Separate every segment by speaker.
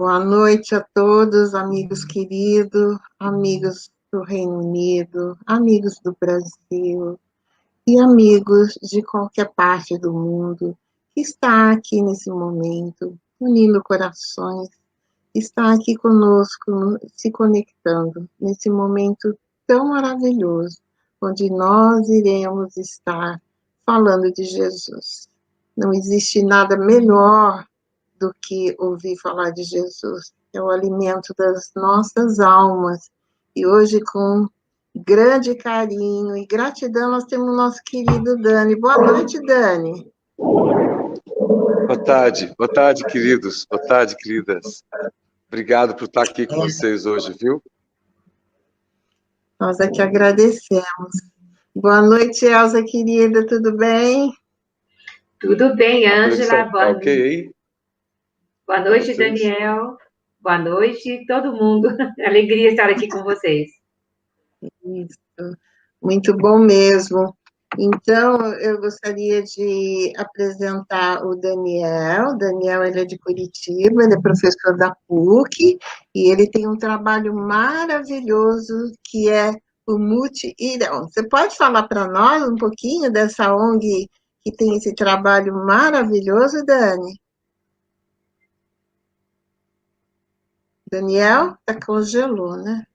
Speaker 1: Boa noite a todos, amigos queridos, amigos do Reino Unido, amigos do Brasil e amigos de qualquer parte do mundo que está aqui nesse momento, unindo corações, está aqui conosco, se conectando nesse momento tão maravilhoso, onde nós iremos estar falando de Jesus. Não existe nada melhor do que ouvir falar de Jesus. É o alimento das nossas almas. E hoje, com grande carinho e gratidão, nós temos o nosso querido Dani. Boa noite, Dani.
Speaker 2: Boa tarde, queridos. Boa tarde, queridas. Obrigado por estar aqui com vocês hoje, viu?
Speaker 1: Nós é que agradecemos. Boa noite, Elza, querida, tudo bem?
Speaker 3: Tudo bem, Ângela.
Speaker 2: Boa noite.
Speaker 3: Boa noite, Daniel. Boa noite, todo mundo. Alegria estar aqui com vocês.
Speaker 1: Isso, muito bom mesmo. Então, eu gostaria de apresentar o Daniel. O Daniel, ele é de Curitiba, ele é professor da PUC, e ele tem um trabalho maravilhoso, que é o Mutirão. Você pode falar para nós um pouquinho dessa ONG que tem esse trabalho maravilhoso, Dani? Daniel? Congelou, né?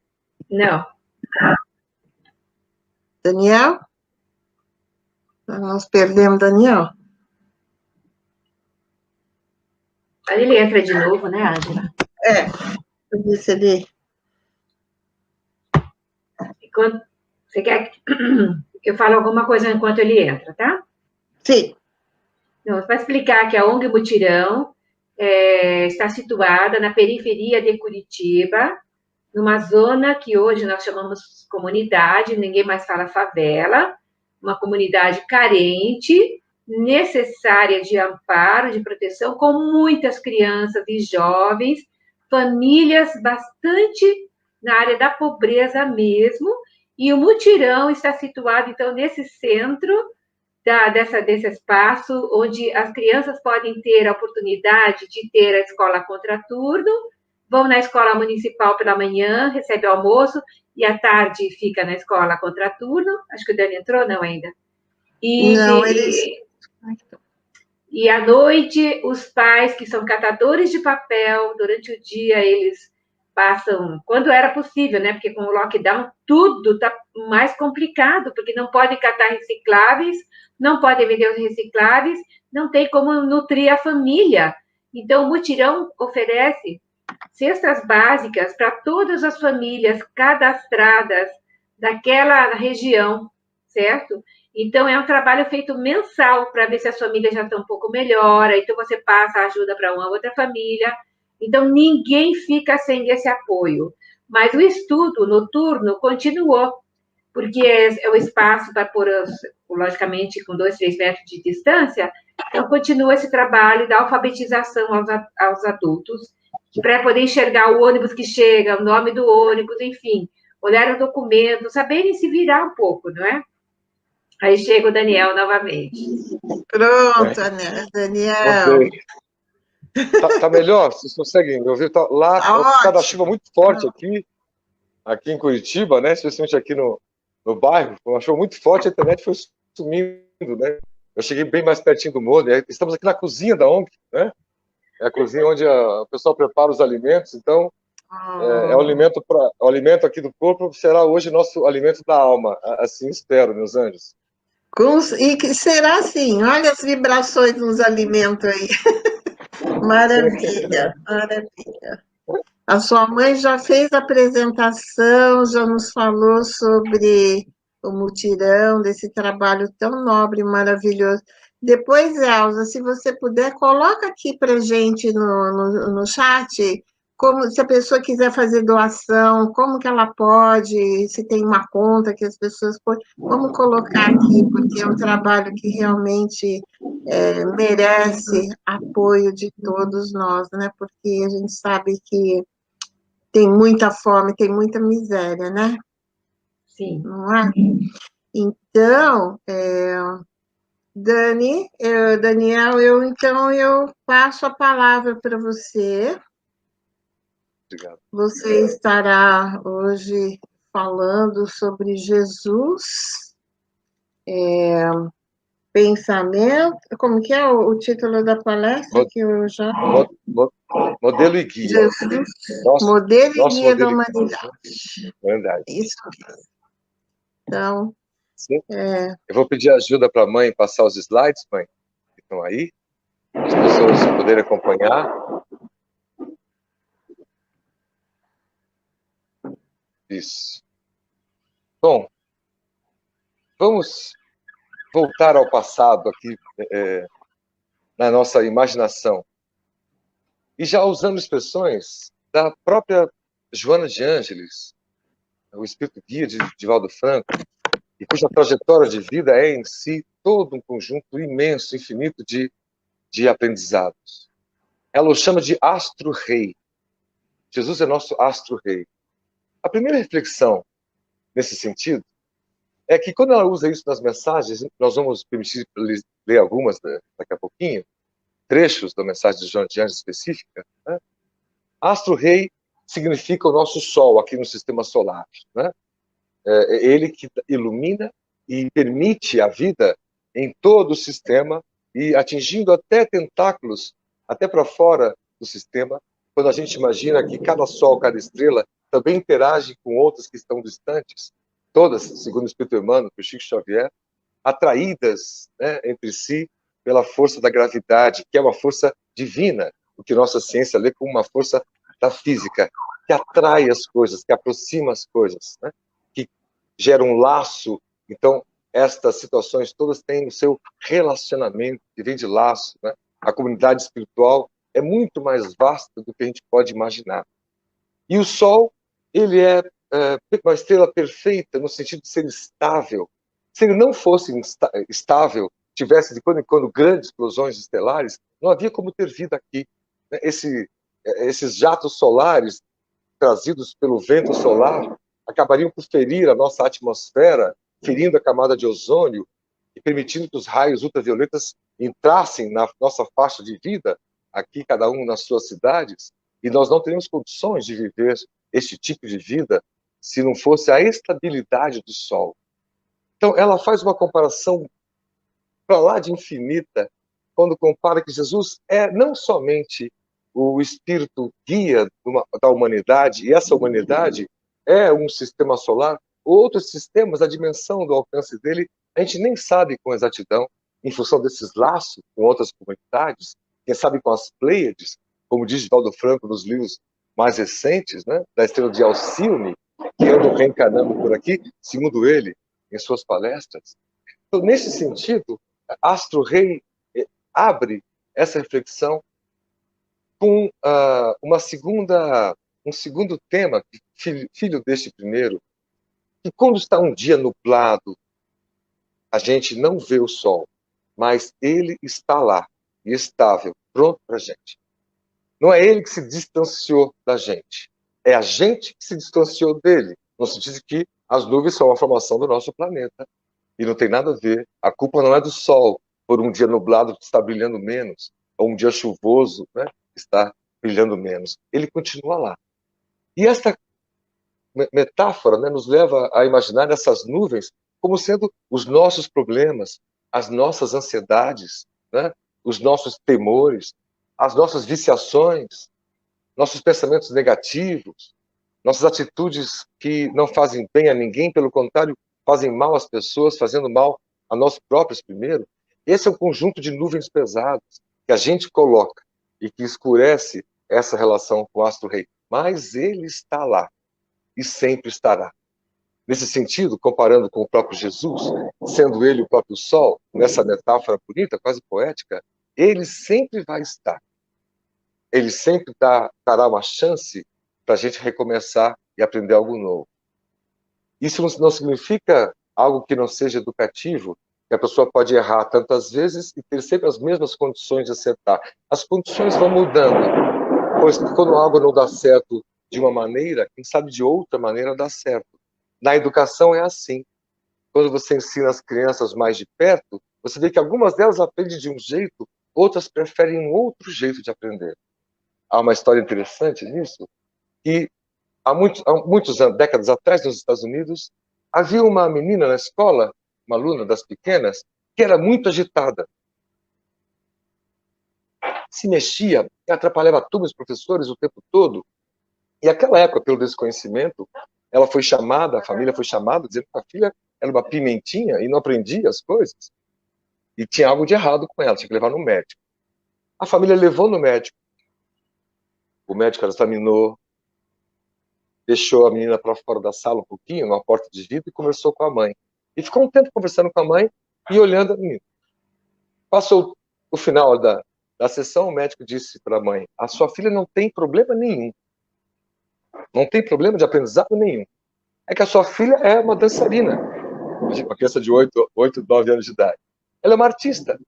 Speaker 3: Não.
Speaker 1: Daniel? Nós perdemos Daniel.
Speaker 3: Aí ele entra de novo, né, Ângela?
Speaker 1: Eu disse ali.
Speaker 3: Você quer que eu fale alguma coisa enquanto ele entra, tá?
Speaker 1: Sim.
Speaker 3: Então, para explicar que a ONG Mutirão está situada na periferia de Curitiba, numa zona que hoje nós chamamos comunidade, ninguém mais fala favela, uma comunidade carente, necessária de amparo, de proteção, com muitas crianças e jovens, famílias bastante na área da pobreza mesmo, e o Mutirão está situado, então, nesse centro desse espaço, onde as crianças podem ter a oportunidade de ter a escola contraturno, vão na escola municipal pela manhã, recebe almoço, e à tarde fica na escola contraturno. Acho que o Dani entrou, não ainda? E à noite, os pais, que são catadores de papel, durante o dia eles passam, quando era possível, né? Porque com o lockdown tudo está mais complicado, porque não podem catar recicláveis, não podem vender os recicláveis, não tem como nutrir a família. Então, o Mutirão oferece cestas básicas para todas as famílias cadastradas daquela região, certo? Então, é um trabalho feito mensal para ver se as famílias já estão um pouco melhor, então você passa a ajuda para uma outra família. Então, ninguém fica sem esse apoio. Mas o estudo noturno continuou, porque é o espaço para pôr, logicamente, com 2, 3 metros de distância, então continua esse trabalho da alfabetização aos adultos, para poder enxergar o ônibus que chega, o nome do ônibus, enfim, olhar o documento, saberem se virar um pouco, não é? Aí chega o Daniel novamente.
Speaker 1: Pronto, Daniel.
Speaker 2: Okay. Tá melhor? Vocês conseguem me ouvir? Lá, por causa da chuva muito forte aqui em Curitiba, né? Especialmente aqui no bairro, uma chuva muito forte, a internet foi sumindo, né? Eu cheguei bem mais pertinho do morro. Estamos aqui na cozinha da ONG, né? É a cozinha onde o pessoal prepara os alimentos, então o alimento aqui do corpo será hoje nosso alimento da alma, assim espero, meus anjos.
Speaker 1: E que será assim, olha as vibrações nos alimentos aí. Maravilha, maravilha. A sua mãe já fez a apresentação, já nos falou sobre o mutirão, desse trabalho tão nobre e maravilhoso. Depois, Elza, se você puder, coloca aqui para gente no chat, como, se a pessoa quiser fazer doação, como que ela pode, se tem uma conta que as pessoas podem. Vamos colocar aqui, porque é um trabalho que realmente merece apoio de todos nós, né? Porque a gente sabe que tem muita fome, tem muita miséria, né?
Speaker 3: Sim.
Speaker 1: Não é? Então, Daniel, eu passo a palavra para você.
Speaker 2: Obrigado.
Speaker 1: Você estará hoje falando sobre Jesus, pensamento, como que é o título da palestra que eu já...
Speaker 2: Modelo e guia.
Speaker 1: Jesus, modelo e guia da humanidade.
Speaker 2: Verdade.
Speaker 1: Isso mesmo. Então,
Speaker 2: eu vou pedir ajuda para a mãe passar os slides, mãe, que estão aí, as pessoas poderem acompanhar. Isso. Bom, vamos voltar ao passado aqui, na nossa imaginação. E já usando expressões da própria Joana de Ângeles, o espírito guia de Divaldo Franco, e cuja trajetória de vida é em si todo um conjunto imenso, infinito de aprendizados. Ela o chama de astro-rei. Jesus é nosso astro-rei. A primeira reflexão nesse sentido é que quando ela usa isso nas mensagens, nós vamos permitir ler algumas daqui a pouquinho, trechos da mensagem de Joana de Ângeles específica, né? Astro-rei significa o nosso Sol aqui no sistema solar, né? É ele que ilumina e permite a vida em todo o sistema e atingindo até tentáculos, até para fora do sistema, quando a gente imagina que cada Sol, cada estrela, também interage com outras que estão distantes, todas, segundo o Espírito Emmanuel, por Chico Xavier, atraídas, né, entre si pela força da gravidade, que é uma força divina, o que nossa ciência lê como uma força da física, que atrai as coisas, que aproxima as coisas, né? Que gera um laço. Então, estas situações todas têm o seu relacionamento, que vem de laço, né? A comunidade espiritual é muito mais vasta do que a gente pode imaginar. E o Sol, ele é uma estrela perfeita no sentido de ser estável. Se ele não fosse estável, tivesse de quando em quando grandes explosões estelares, não havia como ter vida aqui. Esses jatos solares trazidos pelo vento solar acabariam por ferir a nossa atmosfera, ferindo a camada de ozônio e permitindo que os raios ultravioletas entrassem na nossa faixa de vida, aqui cada um nas suas cidades, e nós não teríamos condições de viver este tipo de vida se não fosse a estabilidade do Sol. Então, ela faz uma comparação para lá de infinita, quando compara que Jesus é não somente o espírito guia da humanidade, e essa humanidade é um sistema solar, outros sistemas, a dimensão do alcance dele, a gente nem sabe com exatidão, em função desses laços com outras comunidades, quem sabe com as Pleiades, como diz Divaldo Franco nos livros mais recentes, né, da estrela de Alcione, que andam reencarnando por aqui, segundo ele, em suas palestras. Então, nesse sentido, Astro-Rei abre essa reflexão com um segundo tema, filho deste primeiro, que quando está um dia nublado, a gente não vê o sol, mas ele está lá, e estável, pronto para a gente. Não é ele que se distanciou da gente, é a gente que se distanciou dele, no sentido de que as nuvens são a formação do nosso planeta, e não tem nada a ver, a culpa não é do sol, por um dia nublado que está brilhando menos, ou um dia chuvoso, né, que está brilhando menos. Ele continua lá. E esta metáfora, né, nos leva a imaginar essas nuvens como sendo os nossos problemas, as nossas ansiedades, né, os nossos temores, as nossas viciações, nossos pensamentos negativos, nossas atitudes que não fazem bem a ninguém, pelo contrário, fazem mal às pessoas, fazendo mal a nós próprios primeiro. Esse é um conjunto de nuvens pesadas que a gente coloca e que escurece essa relação com o astro-rei. Mas ele está lá e sempre estará. Nesse sentido, comparando com o próprio Jesus, sendo ele o próprio sol, nessa metáfora bonita, quase poética, ele sempre vai estar. Ele sempre dará uma chance para a gente recomeçar e aprender algo novo. Isso não significa algo que não seja educativo, que a pessoa pode errar tantas vezes e ter sempre as mesmas condições de acertar. As condições vão mudando, pois quando algo não dá certo de uma maneira, quem sabe de outra maneira dá certo. Na educação é assim. Quando você ensina as crianças mais de perto, você vê que algumas delas aprendem de um jeito, outras preferem um outro jeito de aprender. Há uma história interessante nisso, que há muitos anos, décadas atrás, nos Estados Unidos, havia uma menina na escola, uma aluna das pequenas, que era muito agitada. Se mexia, atrapalhava a turma, os professores o tempo todo. E aquela época, pelo desconhecimento, ela foi chamada, a família foi chamada, dizendo que a filha era uma pimentinha e não aprendia as coisas. E tinha algo de errado com ela, tinha que levar no médico. A família levou no médico. O médico examinou, deixou a menina para fora da sala um pouquinho, numa porta de vidro, e conversou com a mãe. E ficou um tempo conversando com a mãe e olhando a menina. Passou o final da sessão, o médico disse para a mãe: a sua filha não tem problema nenhum. Não tem problema de aprendizado nenhum. É que a sua filha é uma dançarina. Uma criança de 8, 9 anos de idade. Ela é uma artista.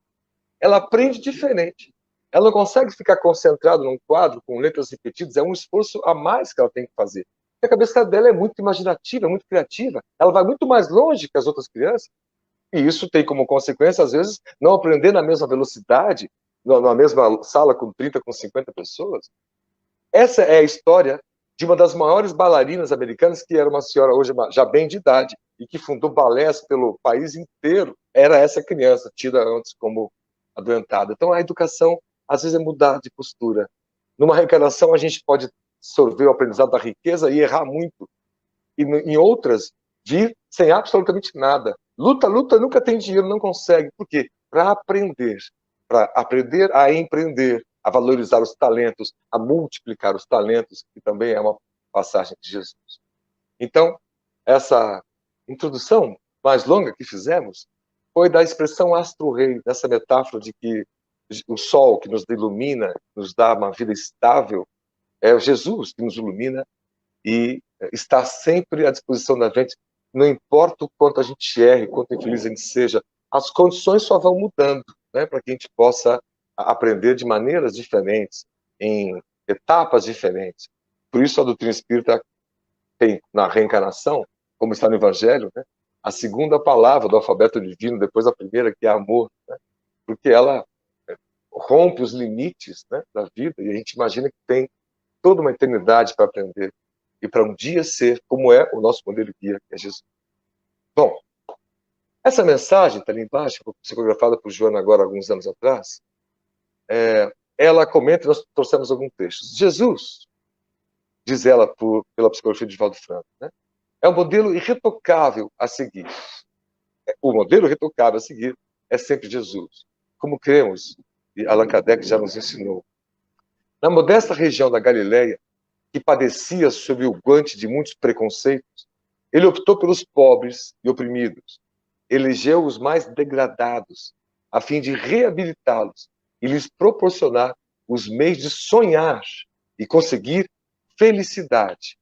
Speaker 2: Ela aprende diferente. Ela não consegue ficar concentrada num quadro com letras repetidas. É um esforço a mais que ela tem que fazer. A cabeça dela é muito imaginativa, muito criativa. Ela vai muito mais longe que as outras crianças. E isso tem como consequência, às vezes, não aprender na mesma velocidade, na mesma sala com 30, com 50 pessoas. Essa é a história de uma das maiores bailarinas americanas, que era uma senhora hoje já bem de idade, e que fundou balés pelo país inteiro. Era essa criança, tida antes como adoentada. Então, a educação, às vezes, é mudar de postura. Numa reencarnação, a gente pode sorver o aprendizado da riqueza e errar muito. E em outras, vir sem absolutamente nada. Luta, nunca tem dinheiro, não consegue. Por quê? Para aprender a empreender, a valorizar os talentos, a multiplicar os talentos, que também é uma passagem de Jesus. Então, essa introdução mais longa que fizemos foi da expressão astro-rei, dessa metáfora de que o sol que nos ilumina, nos dá uma vida estável, é o Jesus que nos ilumina e está sempre à disposição da gente, não importa o quanto a gente erre, quanto infeliz a gente seja, as condições só vão mudando, né, para que a gente possa aprender de maneiras diferentes, em etapas diferentes. Por isso a doutrina espírita tem na reencarnação, como está no Evangelho, né, a segunda palavra do alfabeto divino, depois a primeira, que é amor, né, porque ela rompe os limites, né, da vida, e a gente imagina que tem toda uma eternidade para aprender e para um dia ser como é o nosso modelo guia, que é Jesus. Bom, essa mensagem está ali embaixo, psicografada por Joana agora alguns anos atrás, ela comenta, nós trouxemos alguns textos. Jesus, diz ela pela psicologia de Valdo Franco, né, é um modelo irretocável a seguir. O modelo irretocável a seguir é sempre Jesus. Como cremos, e Allan Kardec já nos ensinou. Na modesta região da Galileia, que padecia sob o guante de muitos preconceitos, ele optou pelos pobres e oprimidos, elegeu os mais degradados, a fim de reabilitá-los e lhes proporcionar os meios de sonhar e conseguir felicidade.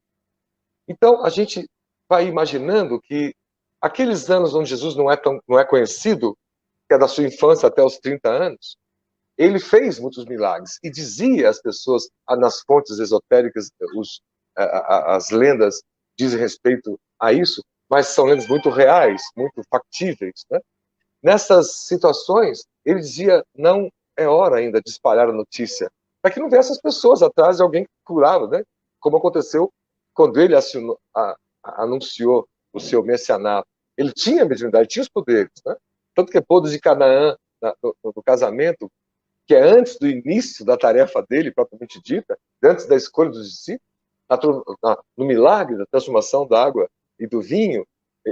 Speaker 2: Então, a gente vai imaginando que aqueles anos onde Jesus não é conhecido, que é da sua infância até os 30 anos, ele fez muitos milagres e dizia às pessoas, nas fontes esotéricas, as lendas dizem respeito a isso, mas são lendas muito reais, muito factíveis, né? Nessas situações, ele dizia, não é hora ainda de espalhar a notícia, para que não viessem as pessoas atrás de alguém que curava, né? Como aconteceu quando ele anunciou o seu messianato. Ele tinha a mediunidade, tinha os poderes, né? Tanto que é bodas de Canaã, no casamento, que é antes do início da tarefa dele, propriamente dita, antes da escolha dos discípulos, no milagre da transformação da água e do vinho,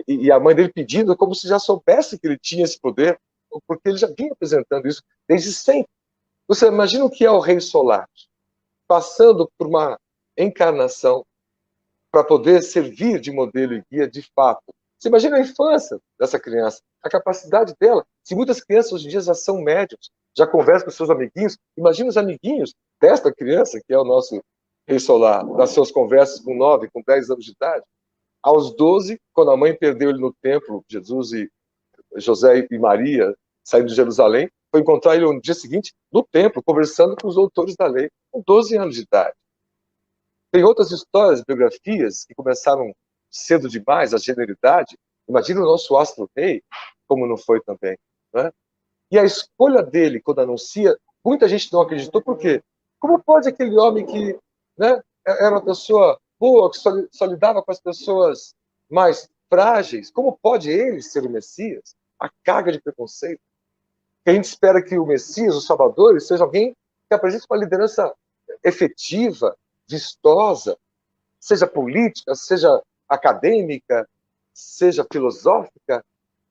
Speaker 2: e a mãe dele pedindo como se já soubesse que ele tinha esse poder, porque ele já vinha apresentando isso desde sempre. Você imagina o que é o Rei Solar, passando por uma encarnação para poder servir de modelo e guia de fato. Você imagina a infância dessa criança, a capacidade dela. Se muitas crianças hoje em dia já são médiums, já conversam com seus amiguinhos, imagina os amiguinhos desta criança, que é o nosso Rei Solar, nas suas conversas com 9, com 10 anos de idade. Aos 12, quando a mãe perdeu ele no templo, Jesus e José e Maria, saindo de Jerusalém, foi encontrar ele no dia seguinte no templo, conversando com os doutores da lei, com 12 anos de idade. Tem outras histórias, biografias, que começaram cedo demais, a genialidade. Imagina o nosso astro-rei, como não foi também, né? E a escolha dele, quando anuncia, muita gente não acreditou, por quê? Como pode aquele homem que, né, era uma pessoa boa, que só lidava com as pessoas mais frágeis. Como pode ele ser o Messias? A carga de preconceito. Que a gente espera que o Messias, o Salvador, seja alguém que apresente uma liderança efetiva, vistosa, seja política, seja acadêmica, seja filosófica,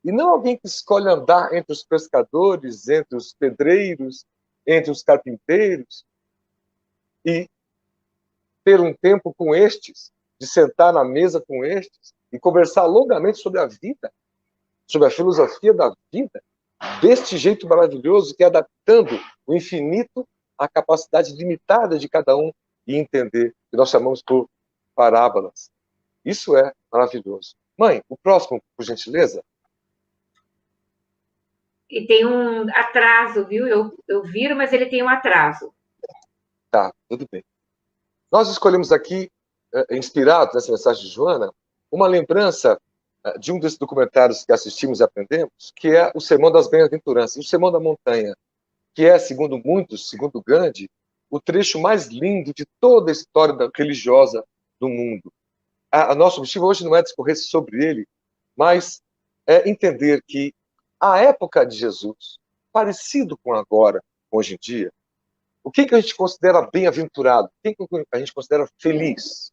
Speaker 2: e não alguém que escolhe andar entre os pescadores, entre os pedreiros, entre os carpinteiros, e ter um tempo com estes, de sentar na mesa com estes, e conversar longamente sobre a vida, sobre a filosofia da vida, deste jeito maravilhoso que é adaptando o infinito à capacidade limitada de cada um e entender, que nós chamamos por parábolas. Isso é maravilhoso. Mãe, o próximo, por gentileza.
Speaker 3: E tem um atraso, viu? Eu viro, mas ele tem um atraso.
Speaker 2: Tá, tudo bem. Nós escolhemos aqui, inspirados nessa mensagem de Joana, uma lembrança de um desses documentários que assistimos e aprendemos, que é o Sermão das Bem-aventuranças, o Sermão da Montanha, que é, segundo muitos, segundo Gandhi, o trecho mais lindo de toda a história religiosa do mundo. Nosso objetivo hoje não é discorrer sobre ele, mas é entender que a época de Jesus, parecido com agora, hoje em dia, o que a gente considera bem-aventurado? Quem que a gente considera feliz?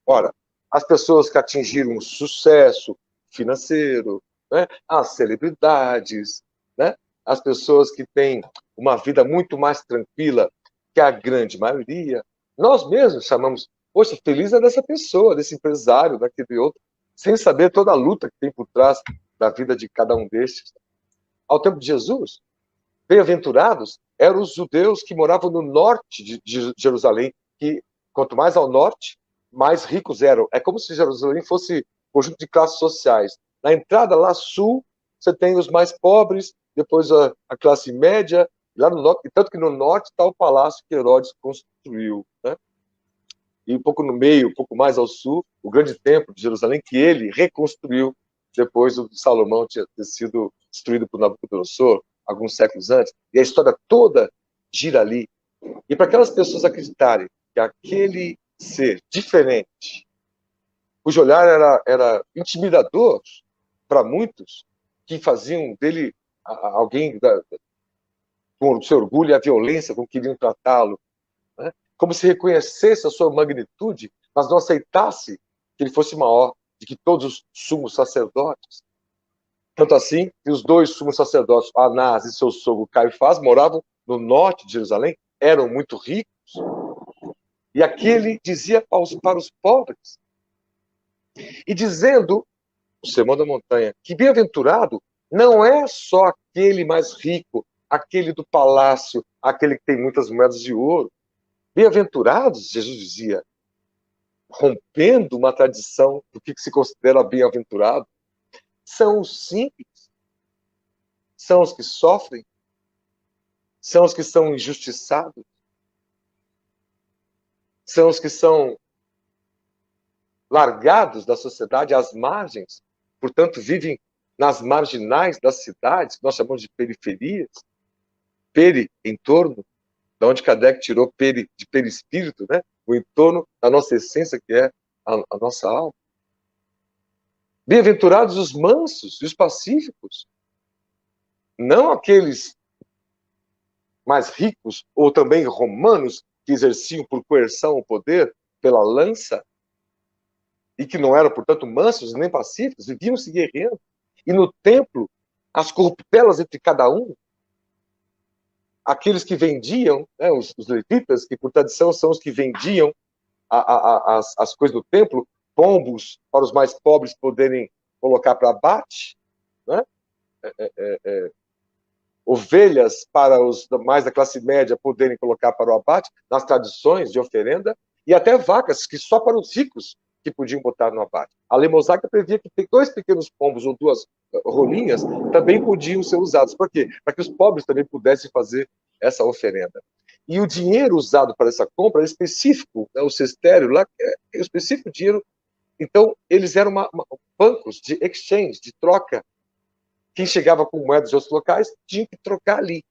Speaker 2: Ora, as pessoas que atingiram sucesso financeiro, né? As celebridades, né? As pessoas que têm uma vida muito mais tranquila que a grande maioria. Nós mesmos chamamos, poxa, feliz é dessa pessoa, desse empresário, daquele outro, sem saber toda a luta que tem por trás da vida de cada um destes. Ao tempo de Jesus, bem-aventurados eram os judeus que moravam no norte de Jerusalém, que quanto mais ao norte, mais ricos eram. É como se Jerusalém fosse um conjunto de classes sociais. Na entrada lá sul, você tem os mais pobres, depois a classe média, lá no norte, tanto que no norte está o palácio que Herodes construiu, né? E um pouco no meio, um pouco mais ao sul, o grande templo de Jerusalém, que ele reconstruiu depois do Salomão ter sido destruído por Nabucodonosor, alguns séculos antes. E a história toda gira ali. E para aquelas pessoas acreditarem que aquele ser diferente, cujo olhar era intimidador para muitos, que faziam dele alguém com o seu orgulho e a violência com que queriam tratá-lo, né? Como se reconhecesse a sua magnitude, mas não aceitasse que ele fosse maior de que todos os sumos sacerdotes. Tanto assim que os dois sumos sacerdotes, Anás e seu sogro Caifás, moravam no norte de Jerusalém, eram muito ricos, e aquele dizia para os pobres, e dizendo, o Sermão da Montanha, que bem-aventurado não é só aquele mais rico, aquele do palácio, aquele que tem muitas moedas de ouro. Bem-aventurados, Jesus dizia, rompendo uma tradição do que se considera bem-aventurado, são os simples, são os que sofrem, são os que são injustiçados, são os que são largados da sociedade às margens, portanto vivem nas marginais das cidades, que nós chamamos de periferias, entorno, da onde Kardec tirou de perispírito, né? O entorno da nossa essência, que é a nossa alma. Bem-aventurados os mansos e os pacíficos, não aqueles mais ricos ou também romanos que exerciam por coerção o poder pela lança e que não eram, portanto, mansos nem pacíficos, viviam se guerreando. E no templo, as corruptelas entre cada um, aqueles que vendiam, né, os levitas, que por tradição são os que vendiam as coisas do templo, pombos para os mais pobres poderem colocar para abate, né? Ovelhas para os mais da classe média poderem colocar para o abate, nas tradições de oferenda, e até vacas, que só para os ricos que podiam botar no abate. A lei mosaica previa que 2 pequenos pombos ou 2 rolinhas também podiam ser usados. Por quê? Para que os pobres também pudessem fazer essa oferenda. E o dinheiro usado para essa compra era específico, né? O cestério lá é específico dinheiro. Então, eles eram bancos de exchange, de troca. Quem chegava com moedas de outros locais tinha que trocar ali.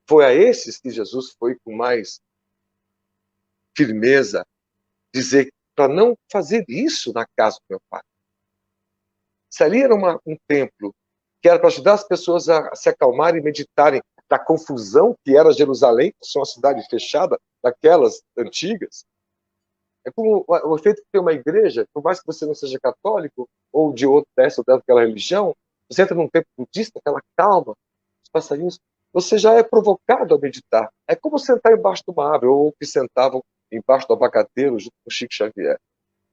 Speaker 2: Foi a esses que Jesus foi com mais firmeza dizer para não fazer isso na casa do meu pai. Se ali era um templo que era para ajudar as pessoas a se acalmarem e meditarem da confusão que era Jerusalém, que é uma cidade fechada, daquelas antigas, é como o efeito que tem uma igreja, por mais que você não seja católico ou de outro dessa ou daquela religião, você entra num templo budista, aquela calma, os passarinhos, você já é provocado a meditar. É como sentar embaixo de uma árvore, ou que sentavam embaixo do abacateiro junto com Chico Xavier.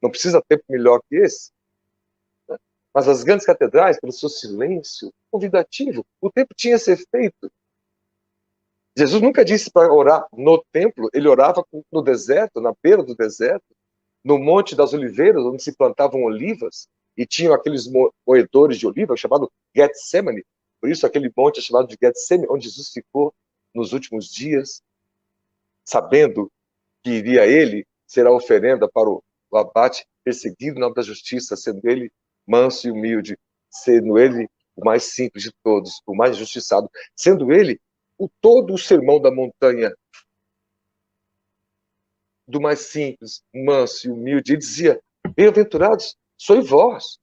Speaker 2: Não precisa tempo melhor que esse. Né? Mas as grandes catedrais, pelo seu silêncio convidativo, o tempo tinha esse efeito. Jesus nunca disse para orar no templo, ele orava no deserto, na beira do deserto, no Monte das Oliveiras, onde se plantavam olivas, e tinham aqueles moedores de oliva, chamado Getsemane. Por isso aquele monte é chamado de Getsemane, onde Jesus ficou nos últimos dias, sabendo que iria ele ser a oferenda para o abate perseguido em nome da justiça, sendo ele manso e humilde, sendo ele o mais simples de todos, o mais justiçado, sendo ele todo o sermão da montanha, do mais simples, manso e humilde. Ele dizia: bem-aventurados sois vós,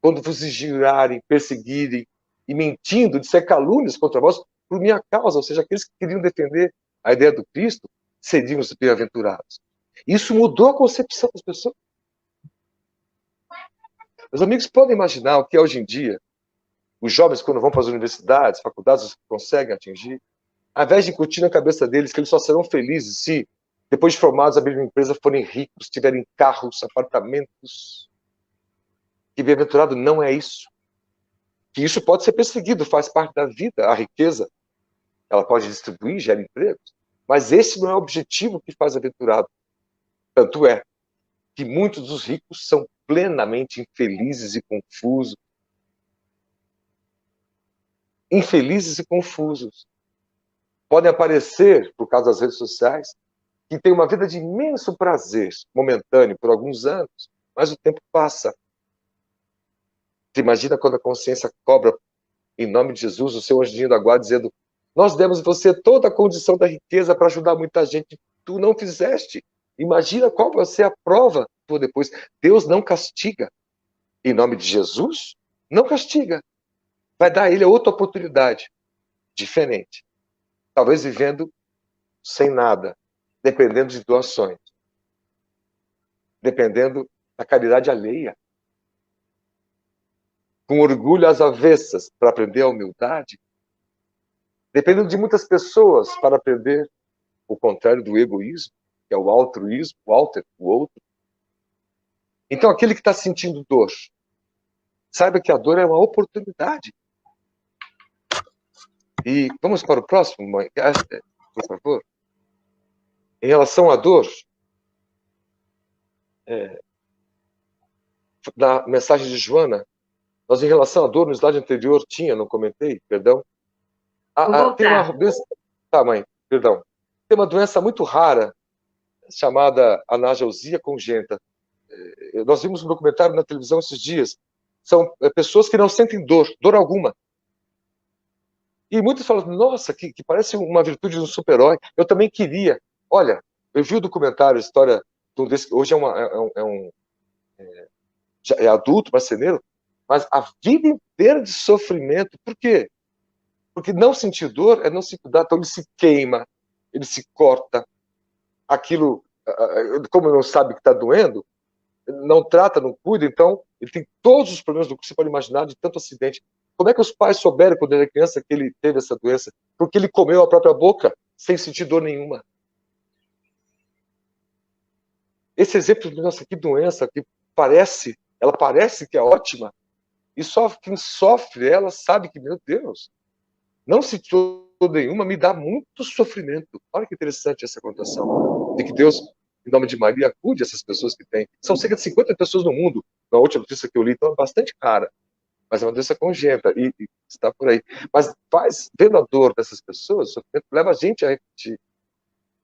Speaker 2: quando vos injuriarem, perseguirem e mentindo, disser calúnias contra vós por minha causa. Ou seja, aqueles que queriam defender a ideia do Cristo seriam os bem-aventurados. Isso mudou a concepção das pessoas. Meus amigos podem imaginar o que é hoje em dia os jovens, quando vão para as universidades, faculdades, conseguem atingir, ao invés de incutir na cabeça deles que eles só serão felizes se, depois de formados, abrirem uma empresa, forem ricos, tiverem carros, apartamentos. Que bem-aventurado não é isso. Que isso pode ser perseguido, faz parte da vida. A riqueza, ela pode distribuir, gera empregos. Mas esse não é o objetivo que faz aventurado. Tanto é que muitos dos ricos são plenamente infelizes e confusos. Infelizes e confusos. Podem aparecer, por causa das redes sociais, que têm uma vida de imenso prazer, momentâneo, por alguns anos, mas o tempo passa. Você imagina quando a consciência cobra, em nome de Jesus, o seu anjinho da guarda, dizendo: nós demos a você toda a condição da riqueza para ajudar muita gente, tu não fizeste. Imagina qual vai ser a prova por depois. Deus não castiga. Em nome de Jesus, não castiga. Vai dar a ele outra oportunidade, diferente. Talvez vivendo sem nada, dependendo de doações, dependendo da caridade alheia, com orgulho às avessas para aprender a humildade, dependendo de muitas pessoas para aprender o contrário do egoísmo, que é o altruísmo, o outro. Então, aquele que está sentindo dor, saiba que a dor é uma oportunidade. E vamos para o próximo, mãe, por favor. Em relação à dor, na mensagem de Joana, nós, em relação à dor, no slide anterior, não comentei, perdão. Tem uma doença... Tá, mãe, perdão. Tem uma doença muito rara, chamada analgesia congênita. Nós vimos um documentário na televisão esses dias. São pessoas que não sentem dor alguma. E muitos falam: nossa, que parece uma virtude de um super-herói. Eu também queria. Olha, eu vi o documentário, a história desse, hoje é adulto, marceneiro, mas a vida inteira de sofrimento. Por quê? Porque não sentir dor é não se cuidar. Então ele se queima, ele se corta. Aquilo, como não sabe que está doendo, não trata, não cuida, então ele tem todos os problemas do que você pode imaginar de tanto acidente. Como é que os pais souberam, quando ele era criança, que ele teve essa doença? Porque ele comeu a própria boca, sem sentir dor nenhuma. Esse exemplo de, nossa, que doença, que ela parece que é ótima, e só quem sofre ela sabe que, meu Deus, não sentiu dor nenhuma, me dá muito sofrimento. Olha que interessante essa contação. De que Deus, em nome de Maria, cuide essas pessoas que têm. São cerca de 50 pessoas no mundo, na última notícia que eu li, então é bastante cara. Mas é uma doença congênita e está por aí. Mas vendo a dor dessas pessoas, o sofrimento leva a gente a refletir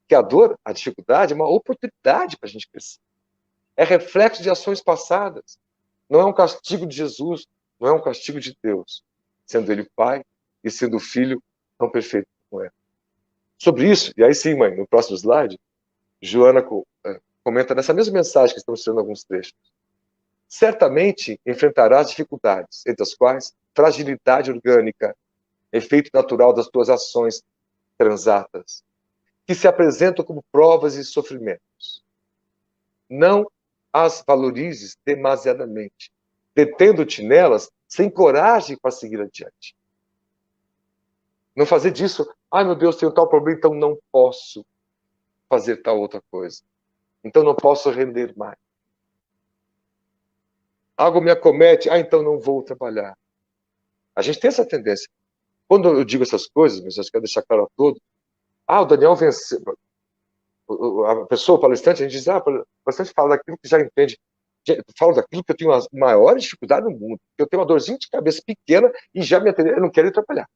Speaker 2: que a dor, a dificuldade, é uma oportunidade para a gente crescer. É reflexo de ações passadas. Não é um castigo de Jesus, não é um castigo de Deus, sendo Ele Pai e sendo o Filho tão perfeito como é. Sobre isso, e aí sim, mãe, no próximo slide, Joana comenta nessa mesma mensagem que estamos tirando alguns trechos. Certamente enfrentarás dificuldades, entre as quais fragilidade orgânica, efeito natural das tuas ações transatas, que se apresentam como provas e sofrimentos. Não as valorizes demasiadamente, detendo-te nelas sem coragem para seguir adiante. Não fazer disso, ai meu Deus, tenho tal problema, então não posso fazer tal outra coisa. Então não posso render mais. Algo me acomete, então não vou trabalhar. A gente tem essa tendência. Quando eu digo essas coisas, mas acho que quero deixar claro a todos, o Daniel venceu. A pessoa, o palestrante, a gente diz, o palestrante fala daquilo que já entende. Falo daquilo que eu tenho a maior dificuldade no mundo. Eu tenho uma dorzinha de cabeça pequena e já me atender, eu não quero ir trabalhar.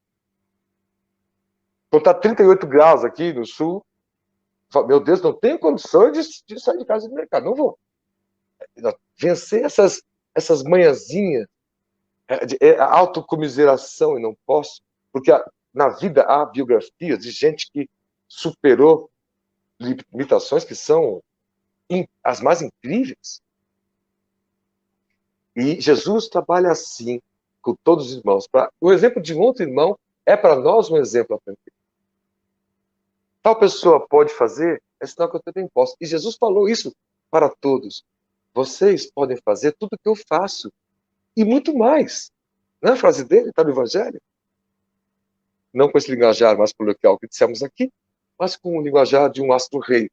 Speaker 2: Quando está 38 graus aqui no sul, falo, meu Deus, não tenho condições de sair de casa do mercado, não vou. Vencer essas manhãzinhas, a autocomiseração, e não posso, porque na vida há biografias de gente que superou limitações que são as mais incríveis. E Jesus trabalha assim com todos os irmãos. O exemplo de um outro irmão é para nós um exemplo a aprender. Tal pessoa pode fazer, é sinal que eu também posso. E Jesus falou isso para todos. Vocês podem fazer tudo o que eu faço. E muito mais. Não é a frase dele? Está no Evangelho? Não com esse linguajar mais coloquial que dissemos aqui, mas com o linguajar de um astro-rei.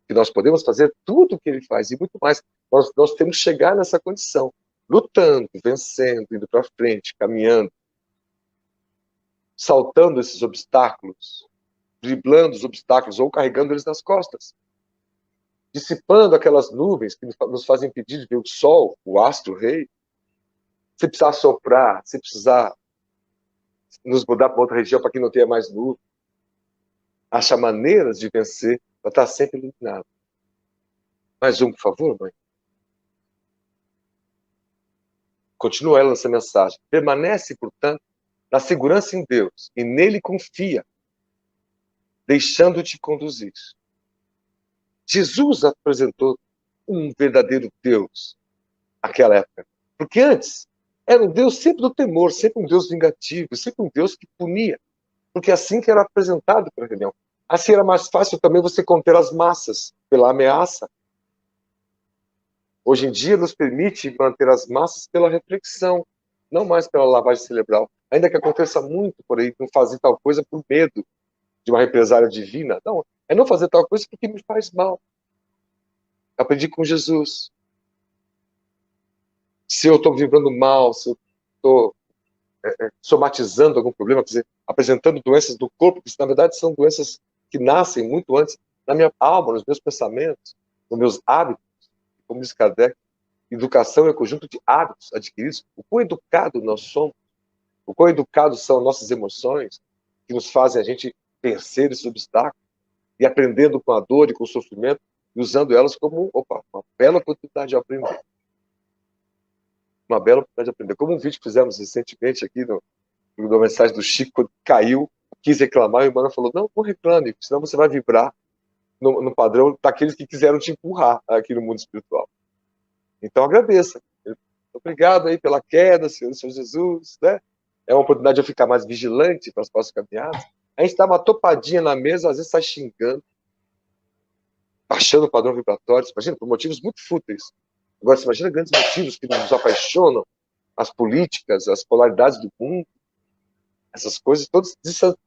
Speaker 2: Que nós podemos fazer tudo o que ele faz e muito mais. Nós temos que chegar nessa condição. Lutando, vencendo, indo para frente, caminhando. Saltando esses obstáculos. Driblando os obstáculos ou carregando eles nas costas. Dissipando aquelas nuvens que nos fazem impedir de ver o sol, o astro-rei. Se precisar soprar, se precisar nos mudar para outra região para que não tenha mais nuvem. Acha maneiras de vencer para estar sempre iluminado. Mais um, por favor, mãe. Continua ela nessa mensagem. Permanece, portanto, na segurança em Deus e nele confia, deixando-te conduzir. Jesus apresentou um verdadeiro Deus naquela época. Porque antes era um Deus sempre do temor, sempre um Deus vingativo, sempre um Deus que punia. Porque assim que era apresentado para a rebelião. Assim era mais fácil também você conter as massas pela ameaça. Hoje em dia nos permite manter as massas pela reflexão, não mais pela lavagem cerebral. Ainda que aconteça muito por aí, não fazer tal coisa por medo de uma represália divina. Não, é não fazer tal coisa porque me faz mal. Aprendi com Jesus. Se eu estou vibrando mal, se eu estou somatizando algum problema, quer dizer, apresentando doenças do corpo, que na verdade são doenças que nascem muito antes na minha alma, nos meus pensamentos, nos meus hábitos, como diz Kardec, educação é o conjunto de hábitos adquiridos. O quão educado nós somos, o quão educados são nossas emoções, que nos fazem a gente vencer esses obstáculos, e aprendendo com a dor e com o sofrimento, e usando elas como, uma bela oportunidade de aprender. Uma bela oportunidade de aprender. Como um vídeo que fizemos recentemente aqui, na mensagem do Chico, quando caiu, quis reclamar, e o irmão falou, não reclame, senão você vai vibrar no padrão daqueles que quiseram te empurrar aqui no mundo espiritual. Então agradeça. Obrigado aí pela queda, Senhor Jesus, né? É uma oportunidade de eu ficar mais vigilante para as próximas caminhadas. A gente dá uma topadinha na mesa, às vezes sai xingando, baixando o padrão vibratório, imagina, por motivos muito fúteis. Agora, você imagina grandes motivos que nos apaixonam, as políticas, as polaridades do mundo, essas coisas todas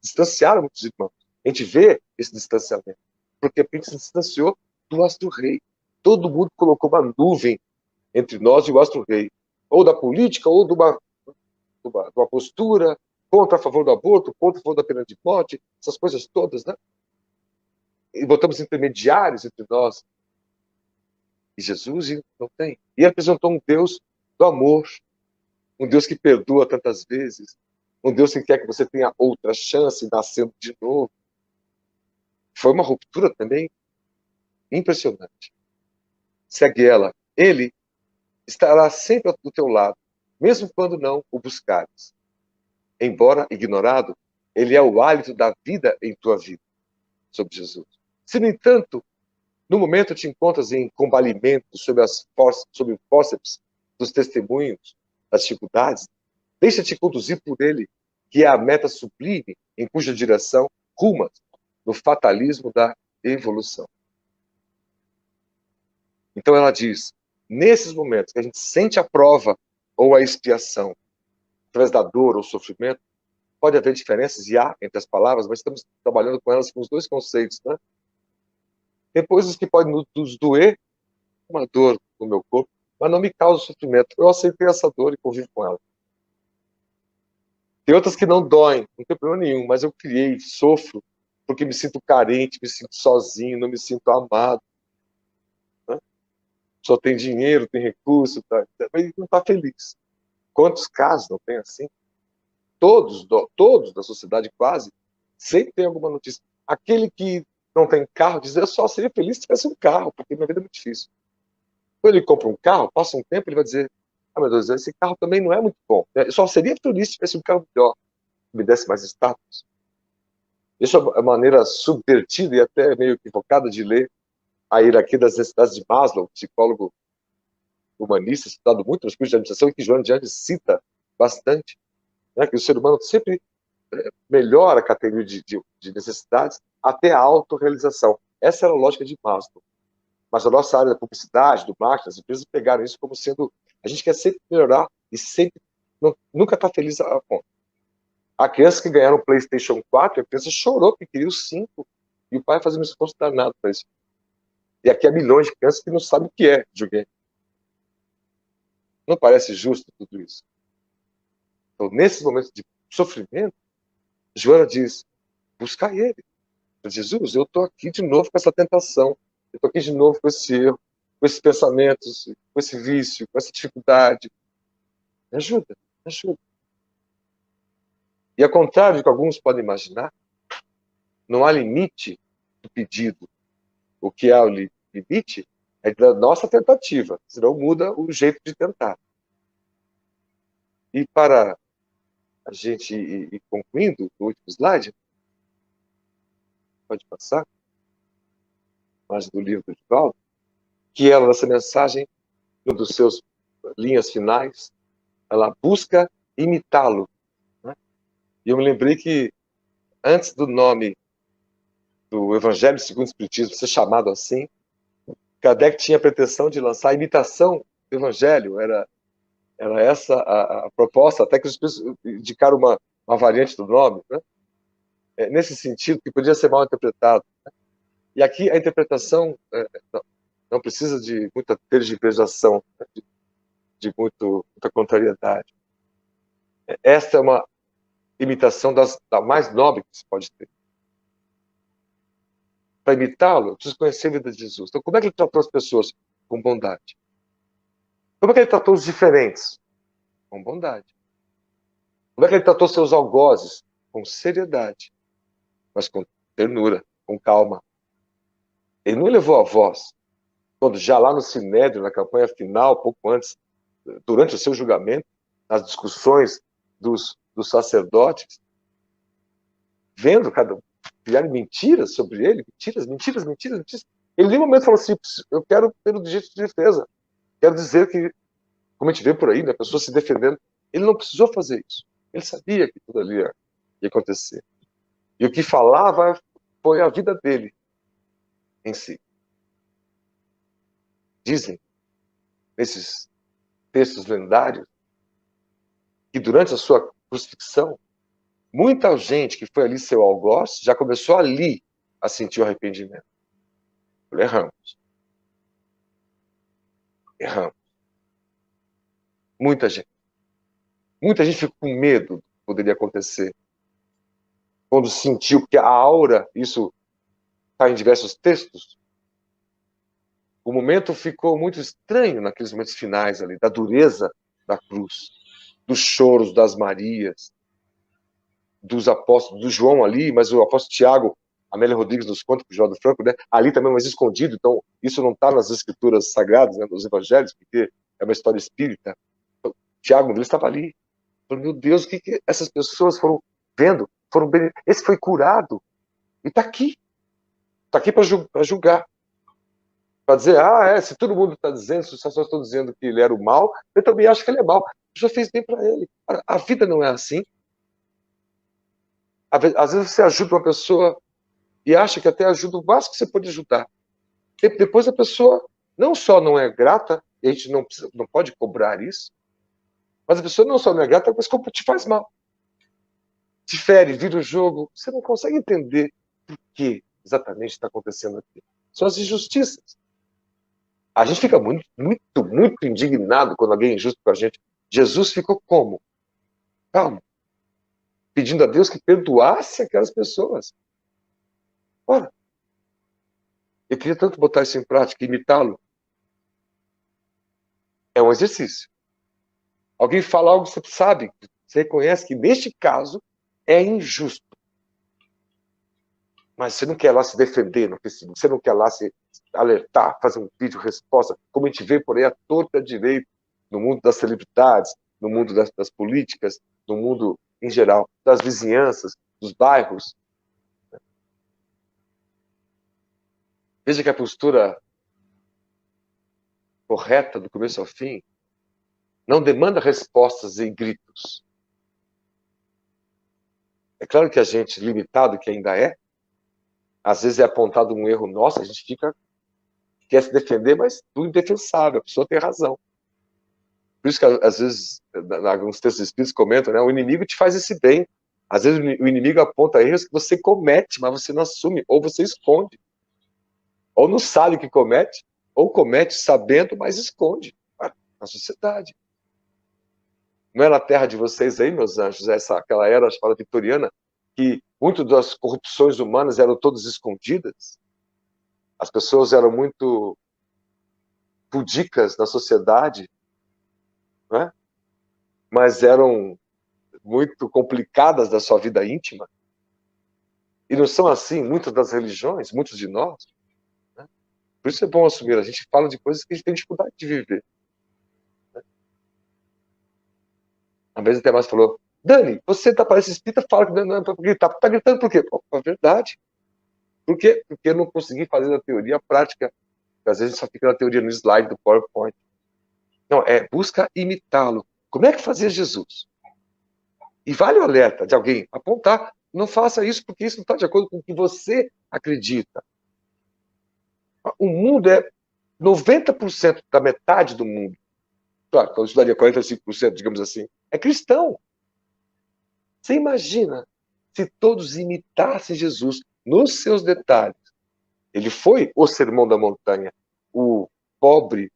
Speaker 2: distanciaram muitos irmãos. A gente vê esse distanciamento, porque a gente se distanciou do astro-rei. Todo mundo colocou uma nuvem entre nós e o astro-rei, ou da política, ou de uma postura contra a favor do aborto, contra a favor da pena de morte, essas coisas todas, né? E botamos intermediários entre nós. E Jesus não tem. E ele apresentou um Deus do amor, um Deus que perdoa tantas vezes, um Deus que quer que você tenha outra chance, nascendo de novo. Foi uma ruptura também impressionante. Segue ela. Ele estará sempre do teu lado, mesmo quando não o buscares. Embora ignorado, ele é o hálito da vida em tua vida, sobre Jesus. Se, no entanto, No momento te encontras em combalimento sob o fórceps dos testemunhos, das dificuldades. Deixa-te conduzir por ele, que é a meta sublime em cuja direção rumas no fatalismo da evolução. Então ela diz, nesses momentos que a gente sente a prova ou a expiação, através da dor ou sofrimento, pode haver diferenças, e há entre as palavras, mas estamos trabalhando com elas com os dois conceitos, né? Tem coisas que podem nos doer, uma dor no meu corpo, mas não me causa sofrimento. Eu aceitei essa dor e convivo com ela. Tem outras que não doem, não tem problema nenhum, mas eu criei, sofro, porque me sinto carente, me sinto sozinho, não me sinto amado. Né? Só tem dinheiro, tem recurso, mas não está feliz. Quantos casos não tem assim? Todos da sociedade quase, sempre tem alguma notícia. Aquele que não tem carro, diz, eu só seria feliz se tivesse um carro, porque minha vida é muito difícil. Quando ele compra um carro, passa um tempo, ele vai dizer, meu Deus, esse carro também não é muito bom. Eu só seria feliz se tivesse um carro melhor, que me desse mais status. Isso é uma maneira subvertida e até meio equivocada de ler a hierarquia das necessidades de Maslow, psicólogo humanista, citado muito nos cursos de administração, e que Joana de Angelis cita bastante, né, que o ser humano sempre melhora a categoria de necessidades até a autorrealização. Essa era a lógica de Maslow. Mas a nossa área da publicidade, do marketing, as empresas pegaram isso como sendo... A gente quer sempre melhorar e sempre nunca está feliz a ponto. A criança que ganharam o PlayStation 4, a criança chorou porque queria o 5 e o pai fazendo um esforço danado para isso. E aqui há milhões de crianças que não sabem o que é videogame. Não parece justo tudo isso? Então, nesses momentos de sofrimento, Joana diz, busca ele. Jesus, eu estou aqui de novo com essa tentação. Eu estou aqui de novo com esse erro, com esses pensamentos, com esse vício, com essa dificuldade. Me ajuda, me ajuda. E ao contrário do que alguns podem imaginar, não há limite do pedido. O que há o limite é da nossa tentativa, senão muda o jeito de tentar. E para a gente ir concluindo, o último slide, pode passar, mais do livro de Paulo, que ela, nessa mensagem, uma dos seus linhas finais, ela busca imitá-lo. Né? E eu me lembrei que, antes do nome do Evangelho segundo o Espiritismo ser chamado assim, Kardec tinha a pretensão de lançar a imitação do Evangelho, era essa a proposta, até que os Espíritos indicaram uma variante do nome, né? Nesse sentido, que podia ser mal interpretado. Né? E aqui a interpretação não precisa de muita tergiversação, né? de muita contrariedade. Esta é uma imitação da mais nobre que se pode ter. Para imitá-lo, eu preciso conhecer a vida de Jesus. Então, como é que ele tratou as pessoas? Com bondade. Como é que ele tratou os diferentes? Com bondade. Como é que ele tratou seus algozes? Com seriedade, mas com ternura, com calma. Ele não elevou a voz. Quando já lá no Sinédrio, na campanha final, pouco antes, durante o seu julgamento, nas discussões dos sacerdotes, vendo cada um criarem mentiras sobre ele, mentiras. Ele, em nenhum momento, falou assim, eu quero ter o direito de defesa. Quero dizer que, como a gente vê por aí, né, a pessoa se defendendo, ele não precisou fazer isso. Ele sabia que tudo ali ia acontecer. E o que falava foi a vida dele em si. Dizem, nesses textos lendários, que durante a sua crucifixão, muita gente que foi ali seu algoz já começou ali a sentir o arrependimento. Erramos. Muita gente. Muita gente ficou com medo do que poderia acontecer. Quando sentiu que a aura, isso está em diversos textos, o momento ficou muito estranho naqueles momentos finais ali, da dureza da cruz, dos choros das Marias, dos apóstolos, do João ali, mas o apóstolo Tiago, Amélia Rodrigues nos conta, com o João Franco, né? Ali também, mas escondido, então isso não está nas escrituras sagradas, né, nos evangelhos, porque é uma história espírita. Então, Tiago, ele estava ali. Falei, meu Deus, o que essas pessoas foram vendo? Esse foi curado e está aqui. Está aqui para julgar. para dizer, se todo mundo está dizendo, se os sacerdotes estão dizendo que ele era o mal, eu também acho que ele é mal. Já fez bem para ele. A vida não é assim. Às vezes você ajuda uma pessoa e acha que até ajuda o máximo que você pode ajudar. Depois a pessoa não só não é grata, e a gente não pode cobrar isso, mas a pessoa não só não é grata, mas como te faz mal. Te fere, vira o jogo. Você não consegue entender por que exatamente está acontecendo aqui. São as injustiças. A gente fica muito, muito, muito indignado quando alguém é injusto com a gente. Jesus ficou como? Calmo. Pedindo a Deus que perdoasse aquelas pessoas. Ora, eu queria tanto botar isso em prática, imitá-lo. É um exercício. Alguém fala algo que você sabe, você reconhece que neste caso é injusto. Mas você não quer lá se defender no Facebook, você não quer lá se alertar, fazer um vídeo resposta, como a gente vê por aí a torta direito no mundo das celebridades, no mundo das políticas, no mundo em geral, das vizinhanças, dos bairros. Veja que a postura correta, do começo ao fim, não demanda respostas em gritos. É claro que a gente, limitado que ainda é, às vezes é apontado um erro nosso, a gente quer se defender, mas tudo indefensável, a pessoa tem razão. Por isso que, às vezes, alguns textos espíritos comentam, né, o inimigo te faz esse bem. Às vezes o inimigo aponta erros que você comete, mas você não assume, ou você esconde. Ou não sabe que comete, ou comete sabendo, mas esconde na sociedade. Não é na terra de vocês aí, meus anjos, aquela era chamada vitoriana, que muitas das corrupções humanas eram todas escondidas? As pessoas eram muito pudicas na sociedade, né? Mas eram muito complicadas da sua vida íntima. E não são assim muitas das religiões, muitos de nós. Né? Por isso é bom assumir. A gente fala de coisas que a gente tem dificuldade de viver. Né? Uma vez até mais falou, Dani, você parece espírita, fala que não é para gritar. Está gritando por quê? É verdade. Por quê? Porque eu não consegui fazer na teoria a prática. Às vezes só fica na teoria no slide do PowerPoint. Não, busca imitá-lo. Como é que fazia Jesus? E vale o alerta de alguém apontar, não faça isso porque isso não está de acordo com o que você acredita. O mundo é 90% da metade do mundo. Claro, então isso daria 45%, digamos assim. É cristão. Você imagina se todos imitassem Jesus nos seus detalhes. Ele foi o sermão da montanha, o pobre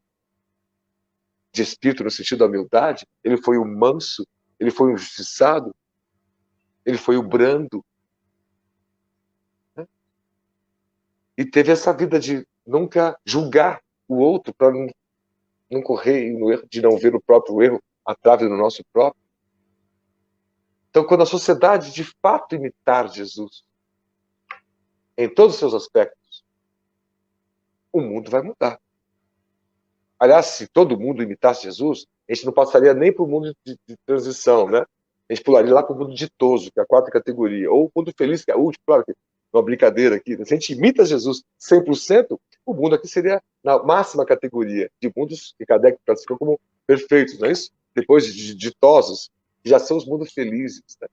Speaker 2: de espírito no sentido da humildade, ele foi o manso, ele foi o injustiçado, ele foi o brando. Né? E teve essa vida de nunca julgar o outro para não correr no erro, de não ver o próprio erro atrás do nosso próprio. Então, quando a sociedade de fato imitar Jesus, em todos os seus aspectos, o mundo vai mudar. Aliás, se todo mundo imitasse Jesus, a gente não passaria nem para o mundo de transição, né? A gente pularia lá para o mundo ditoso, que é a quarta categoria, ou o mundo feliz, que é a última, claro que é uma brincadeira aqui. Né? Se a gente imita Jesus 100%, o mundo aqui seria na máxima categoria de mundos que Kardec classificou como perfeitos, não é isso? Depois de ditosos, que já são os mundos felizes, né?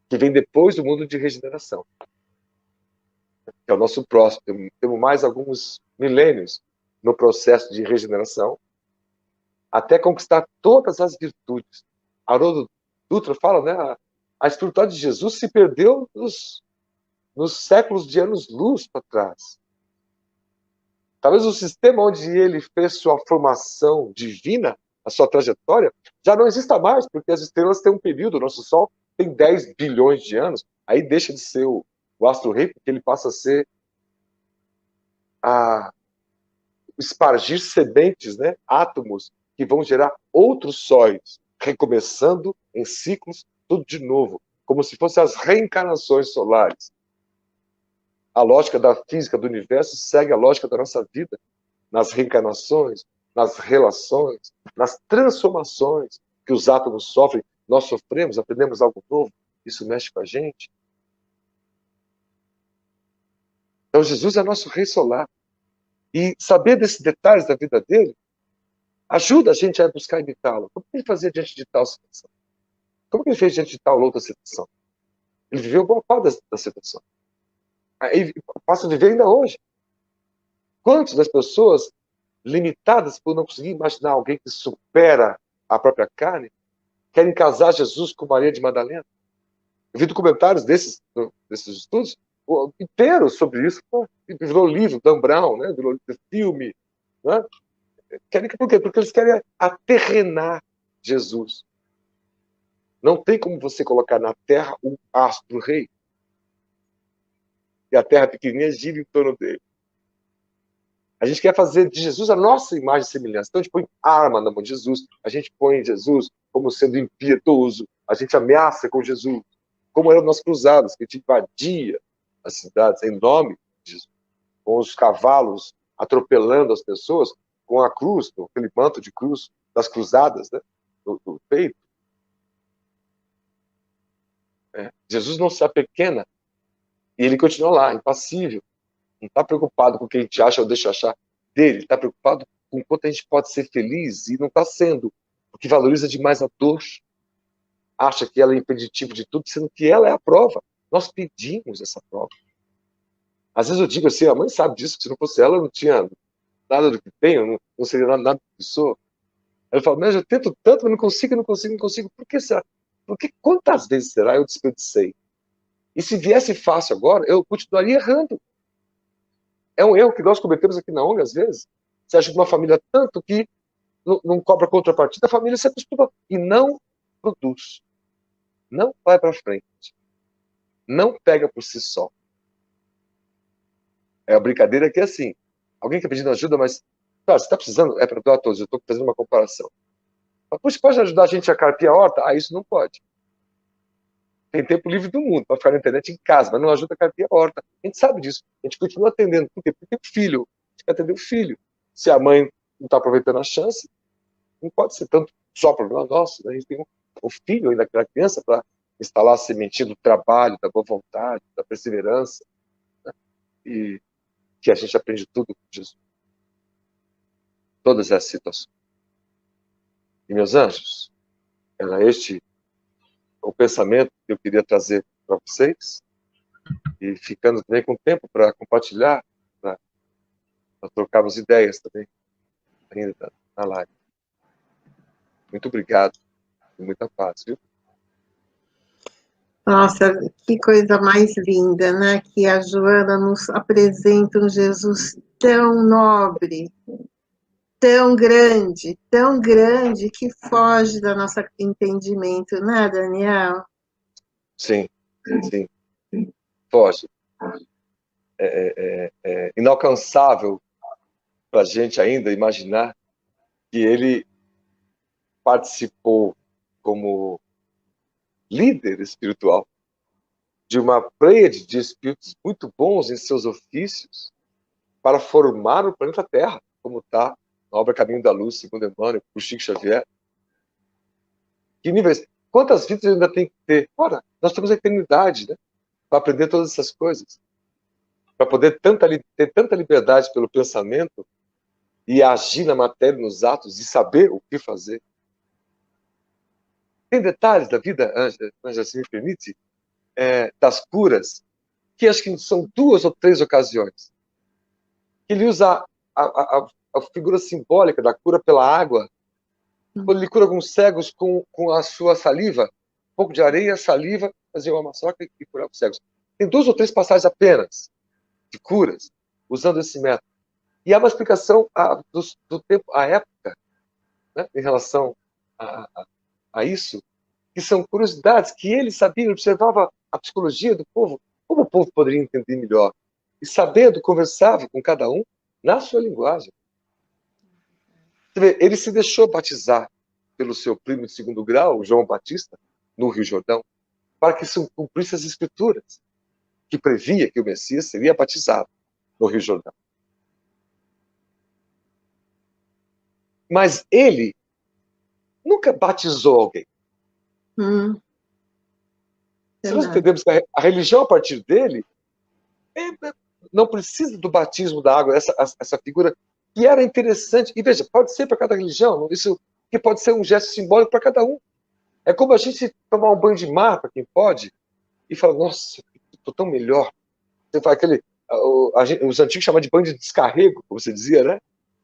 Speaker 2: Que vem depois do mundo de regeneração, que é o nosso próximo. Temos mais alguns milênios no processo de regeneração, até conquistar todas as virtudes. Haroldo Dutra fala, né? A espiritualidade de Jesus se perdeu nos séculos de anos-luz para trás. Talvez o sistema onde ele fez sua formação divina, a sua trajetória, já não exista mais, porque as estrelas têm um período, o nosso Sol tem 10 bilhões de anos, aí deixa de ser o astro-rei, porque ele passa a ser espargir sementes, né? Átomos que vão gerar outros sóis, recomeçando em ciclos, tudo de novo, como se fossem as reencarnações solares. A lógica da física do universo segue a lógica da nossa vida, nas reencarnações, nas relações, nas transformações que os átomos sofrem. Nós sofremos, aprendemos algo novo, isso mexe com a gente. Então Jesus é nosso Rei Solar. E saber desses detalhes da vida dele ajuda a gente a buscar imitá-lo. Como ele fazia diante de tal situação? Como ele fez diante de tal outra situação? Ele viveu boa parte da situação. Aí passa a viver ainda hoje. Quantas das pessoas limitadas por não conseguir imaginar alguém que supera a própria carne querem casar Jesus com Maria de Madalena? Eu vi documentários desses estudos inteiros sobre isso. Virou livro, Dan Brown, né? Virou filme. Né? Por quê? Porque eles querem aterrenar Jesus. Não tem como você colocar na terra um astro-rei. E a terra pequenininha gira em torno dele. A gente quer fazer de Jesus a nossa imagem e semelhança. Então a gente põe arma na mão de Jesus, a gente põe Jesus como sendo impiedoso, a gente ameaça com Jesus, como eram nós cruzados, que a gente invadia as cidades em nome de Jesus, com os cavalos atropelando as pessoas, com a cruz, com aquele manto de cruz das cruzadas, né, do peito. Jesus não se apequena e ele continua lá, impassível. Não está preocupado com o que a gente acha ou deixa achar dele. Está preocupado com o quanto a gente pode ser feliz e não está sendo. Porque valoriza demais a dor. Acha que ela é impeditivo de tudo, sendo que ela é a prova. Nós pedimos essa prova. Às vezes eu digo assim, a mãe sabe disso, que se não fosse ela, eu não tinha nada do que tenho, não seria nada do que sou. Ela fala, mas eu tento tanto, mas não consigo. Por que será? Porque quantas vezes será eu desperdicei? E se viesse fácil agora, eu continuaria errando. É um erro que nós cometemos aqui na ONG, às vezes. Você acha que uma família tanto que não cobra contrapartida, a família se acostuma e não produz. Não vai para frente. Não pega por si só. É a brincadeira que é assim. Alguém está pedindo ajuda, mas cara, você está precisando, é para doar a todos. Eu estou fazendo uma comparação. Mas, puxa, pode ajudar a gente a carpir a horta? Ah, isso não pode. Tem tempo livre do mundo para ficar na internet em casa, mas não ajuda a carpir a horta. A gente sabe disso. A gente continua atendendo. Por quê? Porque o filho. A gente quer atender o filho. Se a mãe não está aproveitando a chance, não pode ser tanto só problema nosso. Né? A gente tem o filho ainda, aquela criança, para instalar a sementinha do trabalho, da boa vontade, da perseverança. Né? E que a gente aprende tudo com Jesus. Todas essas situações. E, meus anjos, era este o pensamento que eu queria trazer para vocês. E ficando também com tempo para compartilhar, para trocarmos ideias também, ainda na live. Muito obrigado e muita paz, viu?
Speaker 1: Nossa, que coisa mais linda, né? Que a Joana nos apresenta um Jesus tão nobre, tão grande, que foge do nosso entendimento, né, Daniel?
Speaker 2: Sim. Foge. É inalcançável para a gente ainda imaginar que ele participou como líder espiritual de uma pleiade de espíritos muito bons em seus ofícios para formar o planeta Terra, como está na obra Caminho da Luz, segundo Emmanuel, por Chico Xavier. Que níveis? Quantas vidas ainda tem que ter? Ora, nós temos a eternidade, né? Para aprender todas essas coisas. Para poder ter tanta liberdade pelo pensamento e agir na matéria, nos atos, e saber o que fazer. Tem detalhes da vida, Ângela, se me permite, das curas, que acho que são 2 ou 3 ocasiões. Ele usa a figura simbólica da cura pela água, quando ele cura alguns cegos com a sua saliva, um pouco de areia, saliva, fazia uma maçoca e curava os cegos. Tem 2 ou 3 passagens apenas de curas, usando esse método. E há uma explicação do tempo, à época, né, em relação a isso, que são curiosidades que ele sabia, ele observava a psicologia do povo, como o povo poderia entender melhor. E sabendo, conversava com cada um na sua linguagem. Você vê, ele se deixou batizar pelo seu primo de 2º grau, João Batista, no Rio Jordão, para que se cumprisse as escrituras, que previa que o Messias seria batizado no Rio Jordão. Mas ele nunca batizou alguém. Se nós entendemos que a religião, a partir dele, não precisa do batismo da água, essa figura que era interessante. E veja, pode ser para cada religião, isso que pode ser um gesto simbólico para cada um. É como a gente tomar um banho de mar, para quem pode, e falar, nossa, estou tão melhor. Você faz os antigos chamavam de banho de descarrego, como você dizia, né?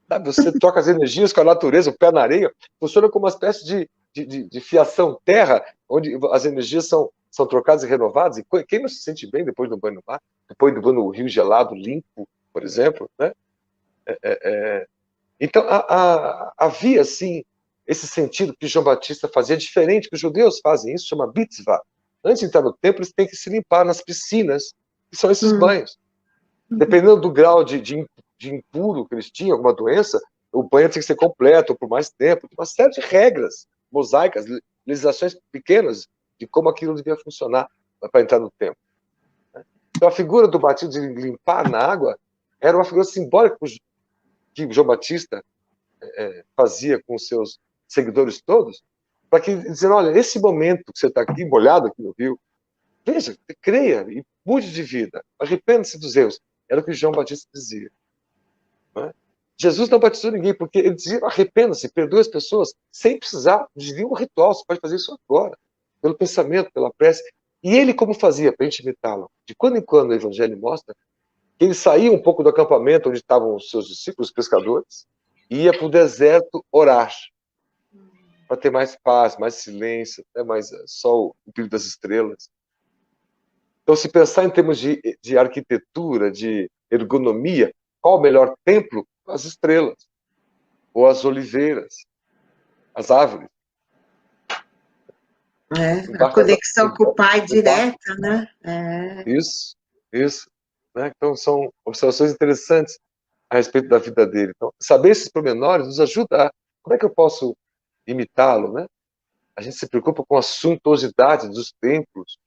Speaker 2: Sabe, você troca as energias com a natureza, o pé na areia, funciona como uma espécie de fiação terra, onde as energias são trocadas e renovadas. E quem não se sente bem depois do banho no mar, depois do banho no rio gelado, limpo, por exemplo, né? Então, havia, assim, esse sentido que João Batista fazia, diferente que os judeus fazem, isso chama mitzvah. Antes de entrar no templo, eles têm que se limpar nas piscinas, que são esses banhos. Dependendo do grau de impuro que eles tinham, alguma doença, o banho tem que ser completo, ou por mais tempo. Uma série de regras, mosaicas, legislações pequenas de como aquilo devia funcionar para entrar no templo. Então, a figura do batismo de limpar na água era uma figura simbólica que João Batista fazia com os seus seguidores todos, para que dizendo, olha, esse momento que você está aqui, molhado aqui no rio, veja, creia e mude de vida, arrependa-se dos erros. Era o que João Batista dizia. Não é? Jesus não batizou ninguém, porque ele dizia, arrependa-se, perdoe as pessoas, sem precisar de nenhum ritual, você pode fazer isso agora, pelo pensamento, pela prece. E ele como fazia, para a gente imitá-lo? De quando em quando o Evangelho mostra que ele saía um pouco do acampamento onde estavam os seus discípulos, os pescadores, e ia para o deserto orar, para ter mais paz, mais silêncio, mais sol, o brilho das estrelas. Então, se pensar em termos de arquitetura, de ergonomia, qual o melhor templo? As estrelas, ou as oliveiras, as árvores.
Speaker 1: A conexão com o Pai direta, né?
Speaker 2: Isso. Né? Então, são observações interessantes a respeito da vida dele. Então, saber esses pormenores nos ajuda a... Como é que eu posso imitá-lo, né? A gente se preocupa com a suntuosidade dos templos,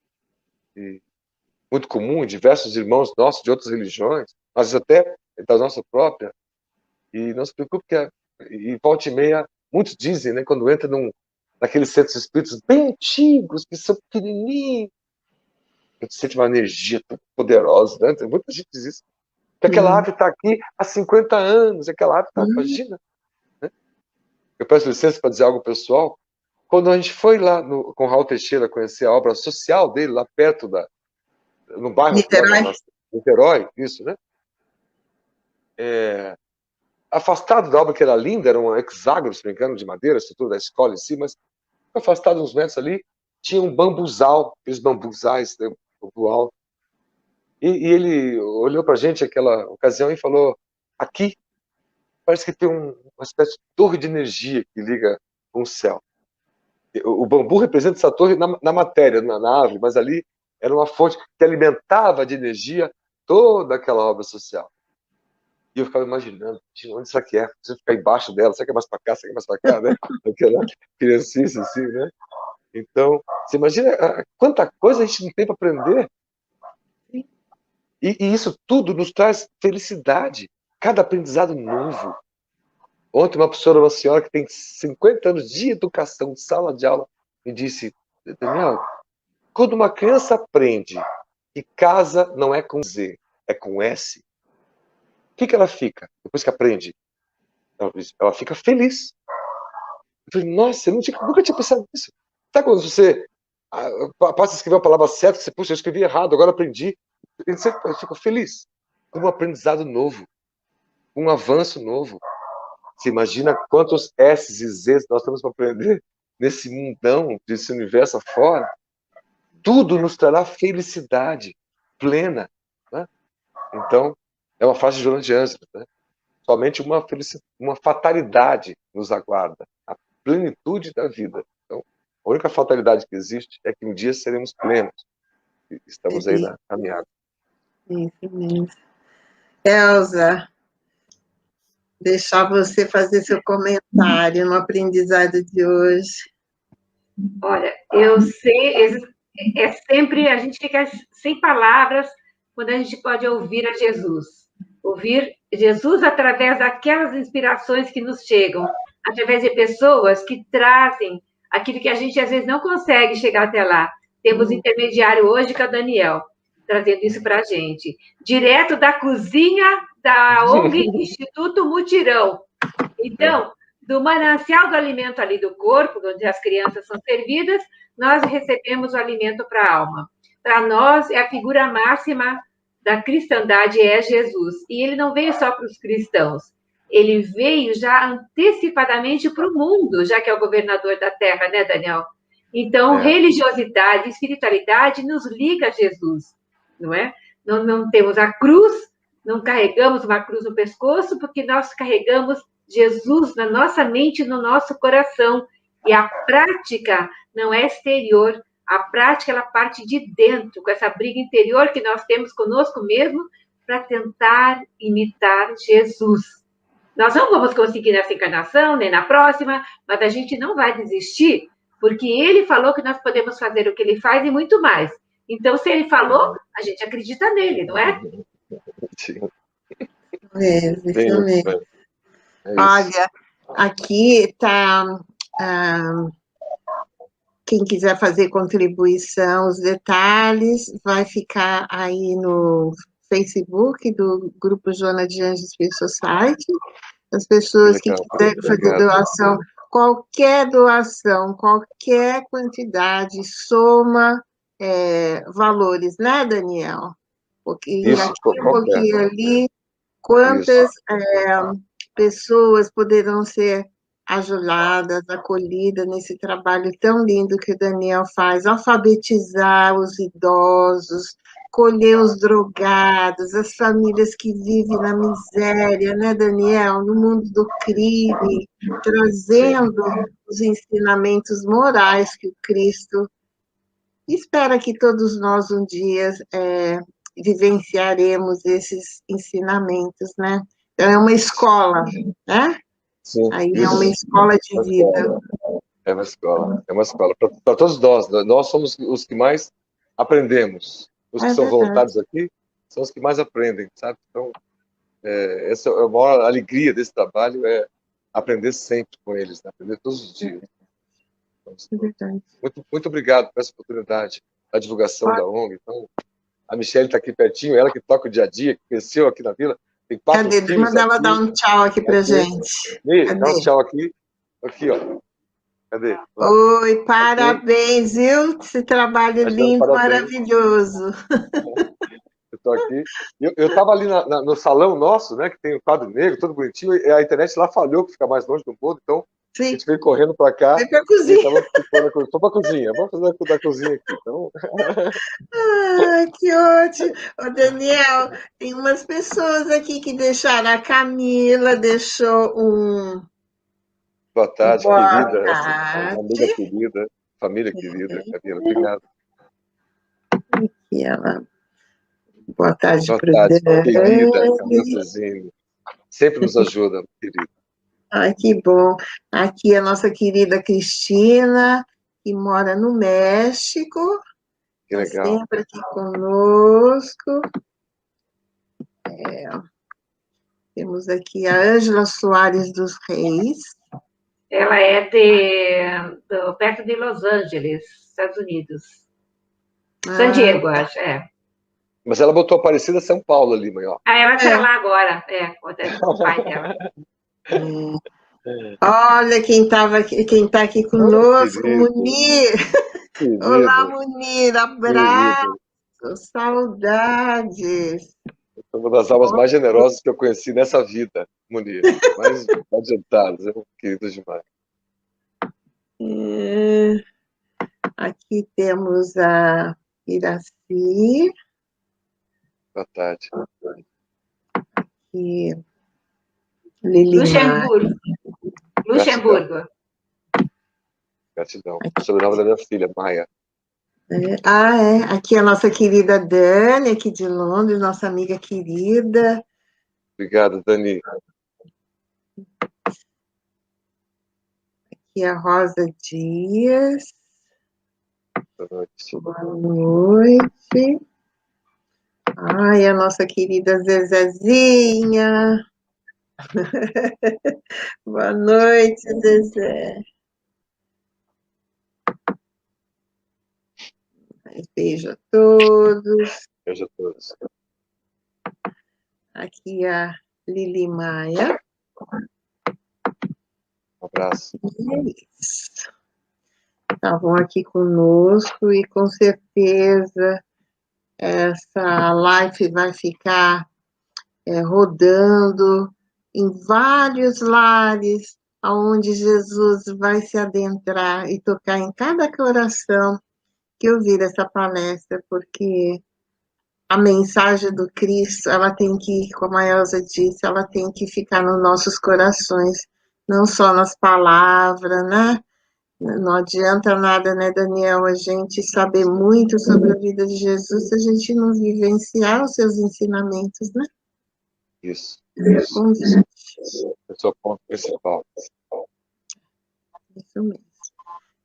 Speaker 2: muito comum em diversos irmãos nossos de outras religiões, às vezes até da nossa própria, e não se preocupe e volta e meia, muitos dizem, né, quando entra naqueles centros espíritos bem antigos, que são pequenininhos, a gente sente uma energia tão poderosa, né? Muita gente diz isso, que aquela árvore está aqui há 50 anos, aquela árvore está, imagina. Né? Eu peço licença para dizer algo pessoal. Quando a gente foi lá com o Raul Teixeira conhecer a obra social dele, lá perto no bairro Niterói, isso, né? Afastado da obra que era linda, era um hexágono, se não me engano, de madeira, a estrutura da escola em si, mas afastado uns metros ali, tinha um bambuzal, aqueles bambuzais, né, bambu alto. E ele olhou para a gente naquela ocasião e falou, aqui parece que tem uma espécie de torre de energia que liga com o céu. O bambu representa essa torre na matéria, na árvore, mas ali era uma fonte que alimentava de energia toda aquela obra social. E eu ficava imaginando, onde será que é? Você ficar embaixo dela, será que é mais para cá, será que é mais para cá, né? Aquela criancice assim, né? Então, você imagina quanta coisa a gente não tem para aprender. E isso tudo nos traz felicidade. Cada aprendizado novo. Ontem uma senhora que tem 50 anos de educação, de sala de aula, me disse, Daniel, quando uma criança aprende que casa não é com Z, é com S, o que ela fica depois que aprende? Ela fica feliz. Eu falei, nossa, eu nunca tinha pensado nisso. Sabe quando você passa a escrever a palavra certa, você, puxa, eu escrevi errado, agora aprendi. Eu fico feliz com um aprendizado novo, um avanço novo. Você imagina quantos S's e Z's nós temos para aprender nesse mundão, desse universo afora? Tudo nos trará felicidade plena. Né? Então, é uma frase de Joana de Ângeles, né? Somente uma fatalidade nos aguarda, a plenitude da vida. Então, a única fatalidade que existe é que um dia seremos plenos. E estamos aí na caminhada.
Speaker 1: Isso mesmo. Elza, deixar você fazer seu comentário no aprendizado de hoje.
Speaker 3: Olha, eu sei, sempre, a gente fica sem palavras quando a gente pode ouvir a Jesus. Ouvir Jesus através daquelas inspirações que nos chegam, através de pessoas que trazem aquilo que a gente às vezes não consegue chegar até lá. Temos intermediário hoje que é o Daniel. trazendo isso para a gente. Direto da cozinha da ONG Instituto Mutirão. Então, do manancial do alimento ali do corpo, onde as crianças são servidas, nós recebemos o alimento para a alma. Para nós, é a figura máxima da cristandade, é Jesus. E ele não veio só para os cristãos, ele veio já antecipadamente para o mundo, já que é o governador da terra, né, Daniel? Então, religiosidade, espiritualidade nos liga a Jesus, não é? Não temos a cruz, não carregamos uma cruz no pescoço, porque nós carregamos Jesus na nossa mente e no nosso coração. E a prática não é exterior, a prática ela parte de dentro, com essa briga interior que nós temos conosco mesmo, para tentar imitar Jesus. Nós não vamos conseguir nessa encarnação, nem na próxima, mas a gente não vai desistir, porque ele falou que nós podemos fazer o que ele faz e muito mais. Então, se ele falou, a gente acredita nele, não é?
Speaker 2: Sim.
Speaker 1: Exatamente. Olha, aqui está... quem quiser fazer contribuição, os detalhes, vai ficar aí no Facebook do Grupo Joana de Anjos Free Society. As pessoas que quiserem fazer doação, qualquer doação, qualquer quantidade, soma valores, né, Daniel? Pouquinho aqui, um pouquinho ali. Quantas pessoas poderão ser ajudadas, acolhidas nesse trabalho tão lindo que o Daniel faz, alfabetizar os idosos, colher os drogados, as famílias que vivem na miséria, né, Daniel, no mundo do crime, trazendo os ensinamentos morais que o Cristo espera que todos nós um dia vivenciaremos esses ensinamentos, né? Então, é uma escola, né?
Speaker 2: Sim,
Speaker 1: aí é uma escola de vida.
Speaker 2: É uma escola para todos nós. Nós somos os que mais aprendemos. Os que são voluntários aqui são os que mais aprendem, sabe? Então, essa é a maior alegria desse trabalho, é aprender sempre com eles, né? Aprender todos os dias. Muito obrigado por essa oportunidade, a divulgação da ONG. Então, a Michelle está aqui pertinho, ela que toca o dia a dia, que cresceu aqui na vila. Tem 4 filhos.
Speaker 1: Manda ela dar um tchau aqui pra gente.
Speaker 2: Dá um tchau aqui. Aqui, ó. Cadê?
Speaker 1: Oi, parabéns, viu? Esse trabalho lindo, maravilhoso.
Speaker 2: Eu estou aqui. Eu estava ali no salão nosso, né, que tem o quadro negro, todo bonitinho, e a internet lá falhou, que fica mais longe do mundo, então a gente veio correndo para cá.
Speaker 1: Veio para a cozinha.
Speaker 2: Estou para a cozinha, vamos fazer da cozinha aqui. Então...
Speaker 1: que ótimo. Ô, Daniel, tem umas pessoas aqui que deixaram. A Camila deixou um...
Speaker 2: Boa tarde, querida. Amiga querida, família querida, Camila, obrigado.
Speaker 1: Aqui ela... Boa tarde,
Speaker 2: querida, Camila Cezine. Sempre nos ajuda, querida.
Speaker 1: Ai, que bom. Aqui a nossa querida Cristina, que mora no México.
Speaker 2: Que legal.
Speaker 1: Sempre aqui conosco. Temos aqui a Ângela Soares dos Reis.
Speaker 3: Ela é perto de Los Angeles, Estados Unidos. San Diego, acho,
Speaker 2: Mas ela botou Aparecida São Paulo ali, mãe, ó.
Speaker 3: Ela está lá agora, com o pai dela.
Speaker 1: Olha quem está aqui conosco, Munir. Olá, Munir, abraço, saudades.
Speaker 2: Uma das almas mais generosas que eu conheci nessa vida, Munir. Mais adiantadas, queridos demais.
Speaker 1: Aqui temos a Iraci.
Speaker 2: Boa tarde.
Speaker 1: Aqui,
Speaker 3: Luxemburgo.
Speaker 2: Gratidão. O sobrenome da minha filha, Maia.
Speaker 1: Aqui a nossa querida Dani, aqui de Londres, nossa amiga querida.
Speaker 2: Obrigado, Dani.
Speaker 1: Aqui a Rosa Dias.
Speaker 2: Boa noite.
Speaker 1: Boa noite. Ai, a nossa querida Zezezinha. Boa noite, Zezé. Beijo a todos.
Speaker 2: Beijo a todos.
Speaker 1: Aqui a Lili Maia.
Speaker 2: Um abraço.
Speaker 1: Estavam aqui conosco e com certeza essa live vai ficar rodando em vários lares, onde Jesus vai se adentrar e tocar em cada coração que ouvir essa palestra, porque a mensagem do Cristo, ela tem que, como a Elza disse, ela tem que ficar nos nossos corações, não só nas palavras, né? Não adianta nada, né, Daniel, a gente saber muito sobre a vida de Jesus se a gente não vivenciar os seus ensinamentos, né?
Speaker 2: Isso.
Speaker 1: Esse
Speaker 2: é o ponto principal.
Speaker 1: Isso mesmo.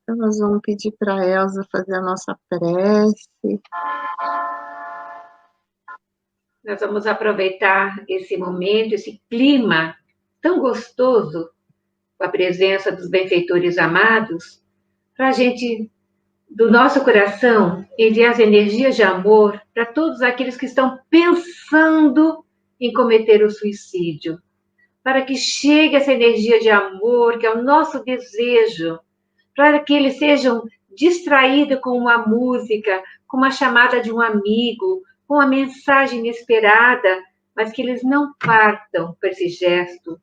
Speaker 1: Então, nós vamos pedir para a Elza fazer a nossa prece.
Speaker 3: Nós vamos aproveitar esse momento, esse clima tão gostoso, com a presença dos benfeitores amados, para a gente, do nosso coração, enviar as energias de amor para todos aqueles que estão pensando em cometer o suicídio, para que chegue essa energia de amor, que é o nosso desejo, para que eles sejam distraídos com uma música, com uma chamada de um amigo, com uma mensagem inesperada, mas que eles não partam por esse gesto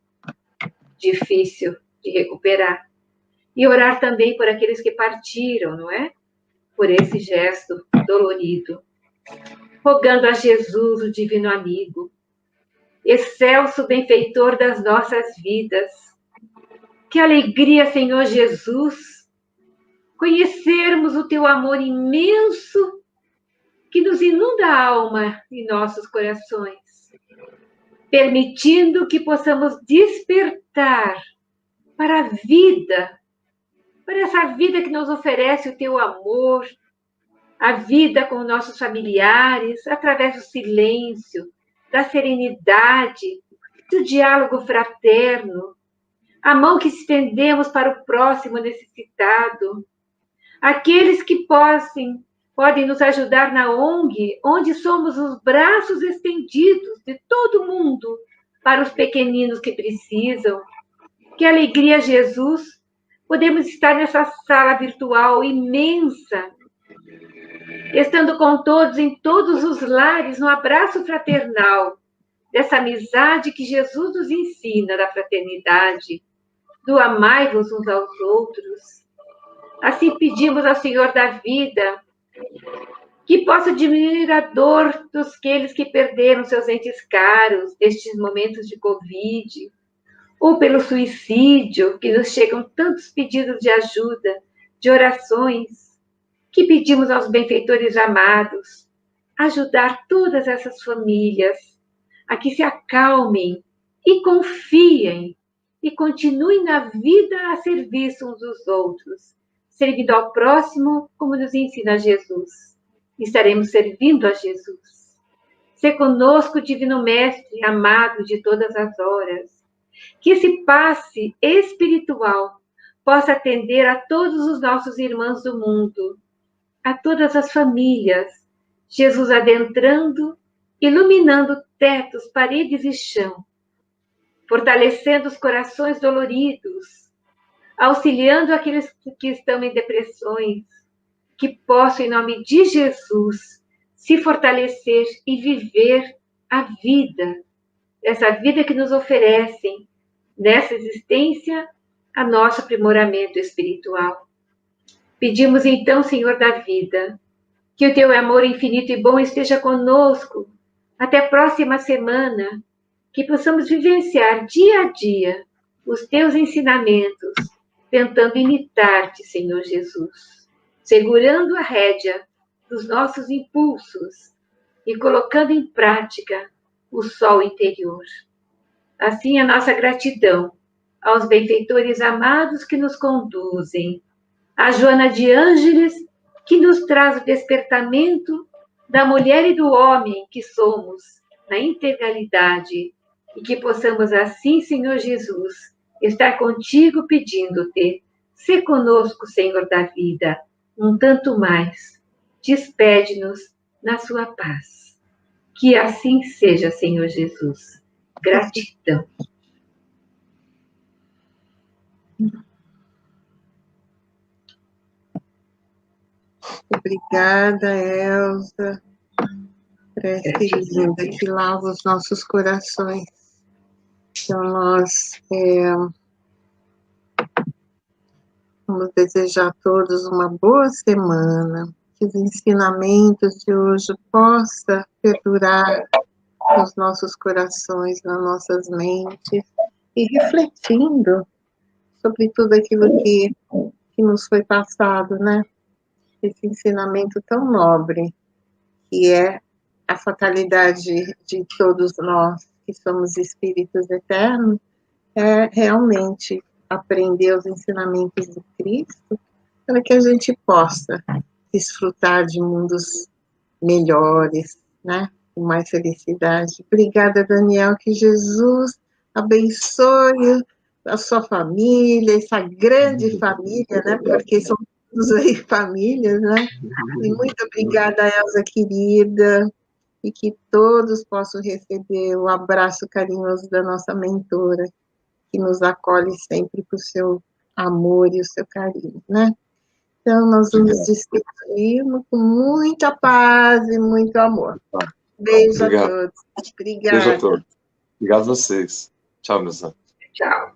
Speaker 3: difícil de recuperar. E orar também por aqueles que partiram, não é? Por esse gesto dolorido. Rogando a Jesus, o divino amigo, excelso benfeitor das nossas vidas. Que alegria, Senhor Jesus, conhecermos o teu amor imenso que nos inunda a alma e nossos corações, permitindo que possamos despertar para a vida, para essa vida que nos oferece o teu amor, a vida com nossos familiares, através do silêncio, da serenidade, do diálogo fraterno, a mão que estendemos para o próximo necessitado, aqueles que podem nos ajudar na ONG, onde somos os braços estendidos de todo mundo para os pequeninos que precisam. Que alegria, Jesus, podemos estar nessa sala virtual imensa, estando com todos em todos os lares, no abraço fraternal, dessa amizade que Jesus nos ensina, da fraternidade, do amai-vos uns aos outros. Assim pedimos ao Senhor da vida que possa diminuir a dor dos aqueles que perderam seus entes caros nestes momentos de Covid, ou pelo suicídio, que nos chegam tantos pedidos de ajuda, de orações, que pedimos aos benfeitores amados ajudar todas essas famílias a que se acalmem e confiem e continuem na vida a serviço uns dos outros, servindo ao próximo como nos ensina Jesus. Estaremos servindo a Jesus. Sê conosco, Divino Mestre, amado de todas as horas, que esse passe espiritual possa atender a todos os nossos irmãos do mundo, a todas as famílias, Jesus adentrando, iluminando tetos, paredes e chão, fortalecendo os corações doloridos, auxiliando aqueles que estão em depressões, que possam, em nome de Jesus, se fortalecer e viver a vida, essa vida que nos oferecem, nessa existência, a nosso aprimoramento espiritual. Pedimos então, Senhor da vida, que o teu amor infinito e bom esteja conosco até a próxima semana, que possamos vivenciar dia a dia os teus ensinamentos, tentando imitar-te, Senhor Jesus, segurando a rédea dos nossos impulsos e colocando em prática o sol interior. Assim, a nossa gratidão aos benfeitores amados que nos conduzem, a Joana de Ângeles, que nos traz o despertamento da mulher e do homem que somos, na integralidade, e que possamos assim, Senhor Jesus, estar contigo pedindo-te, sê conosco, Senhor da vida, um tanto mais, despede-nos na sua paz. Que assim seja, Senhor Jesus. Gratidão.
Speaker 1: Obrigada, Elza. Prece linda que lava os nossos corações. Então, nós vamos desejar a todos uma boa semana, que os ensinamentos de hoje possam perdurar nos nossos corações, nas nossas mentes, e refletindo sobre tudo aquilo que nos foi passado, né? Esse ensinamento tão nobre, que é a fatalidade de todos nós, que somos espíritos eternos, é realmente aprender os ensinamentos de Cristo, para que a gente possa desfrutar de mundos melhores, né? Com mais felicidade. Obrigada, Daniel, que Jesus abençoe a sua família, essa grande família, né? Porque são todos aí famílias, né? E muito obrigada, Elza, querida, e que todos possam receber o abraço carinhoso da nossa mentora, que nos acolhe sempre com o seu amor e o seu carinho, né? Então, nós nos despedimos com muita paz e muito amor. Beijo a todos. Obrigada.
Speaker 2: Beijo a todos. Obrigado a vocês. Tchau, meus amigos.
Speaker 3: Tchau.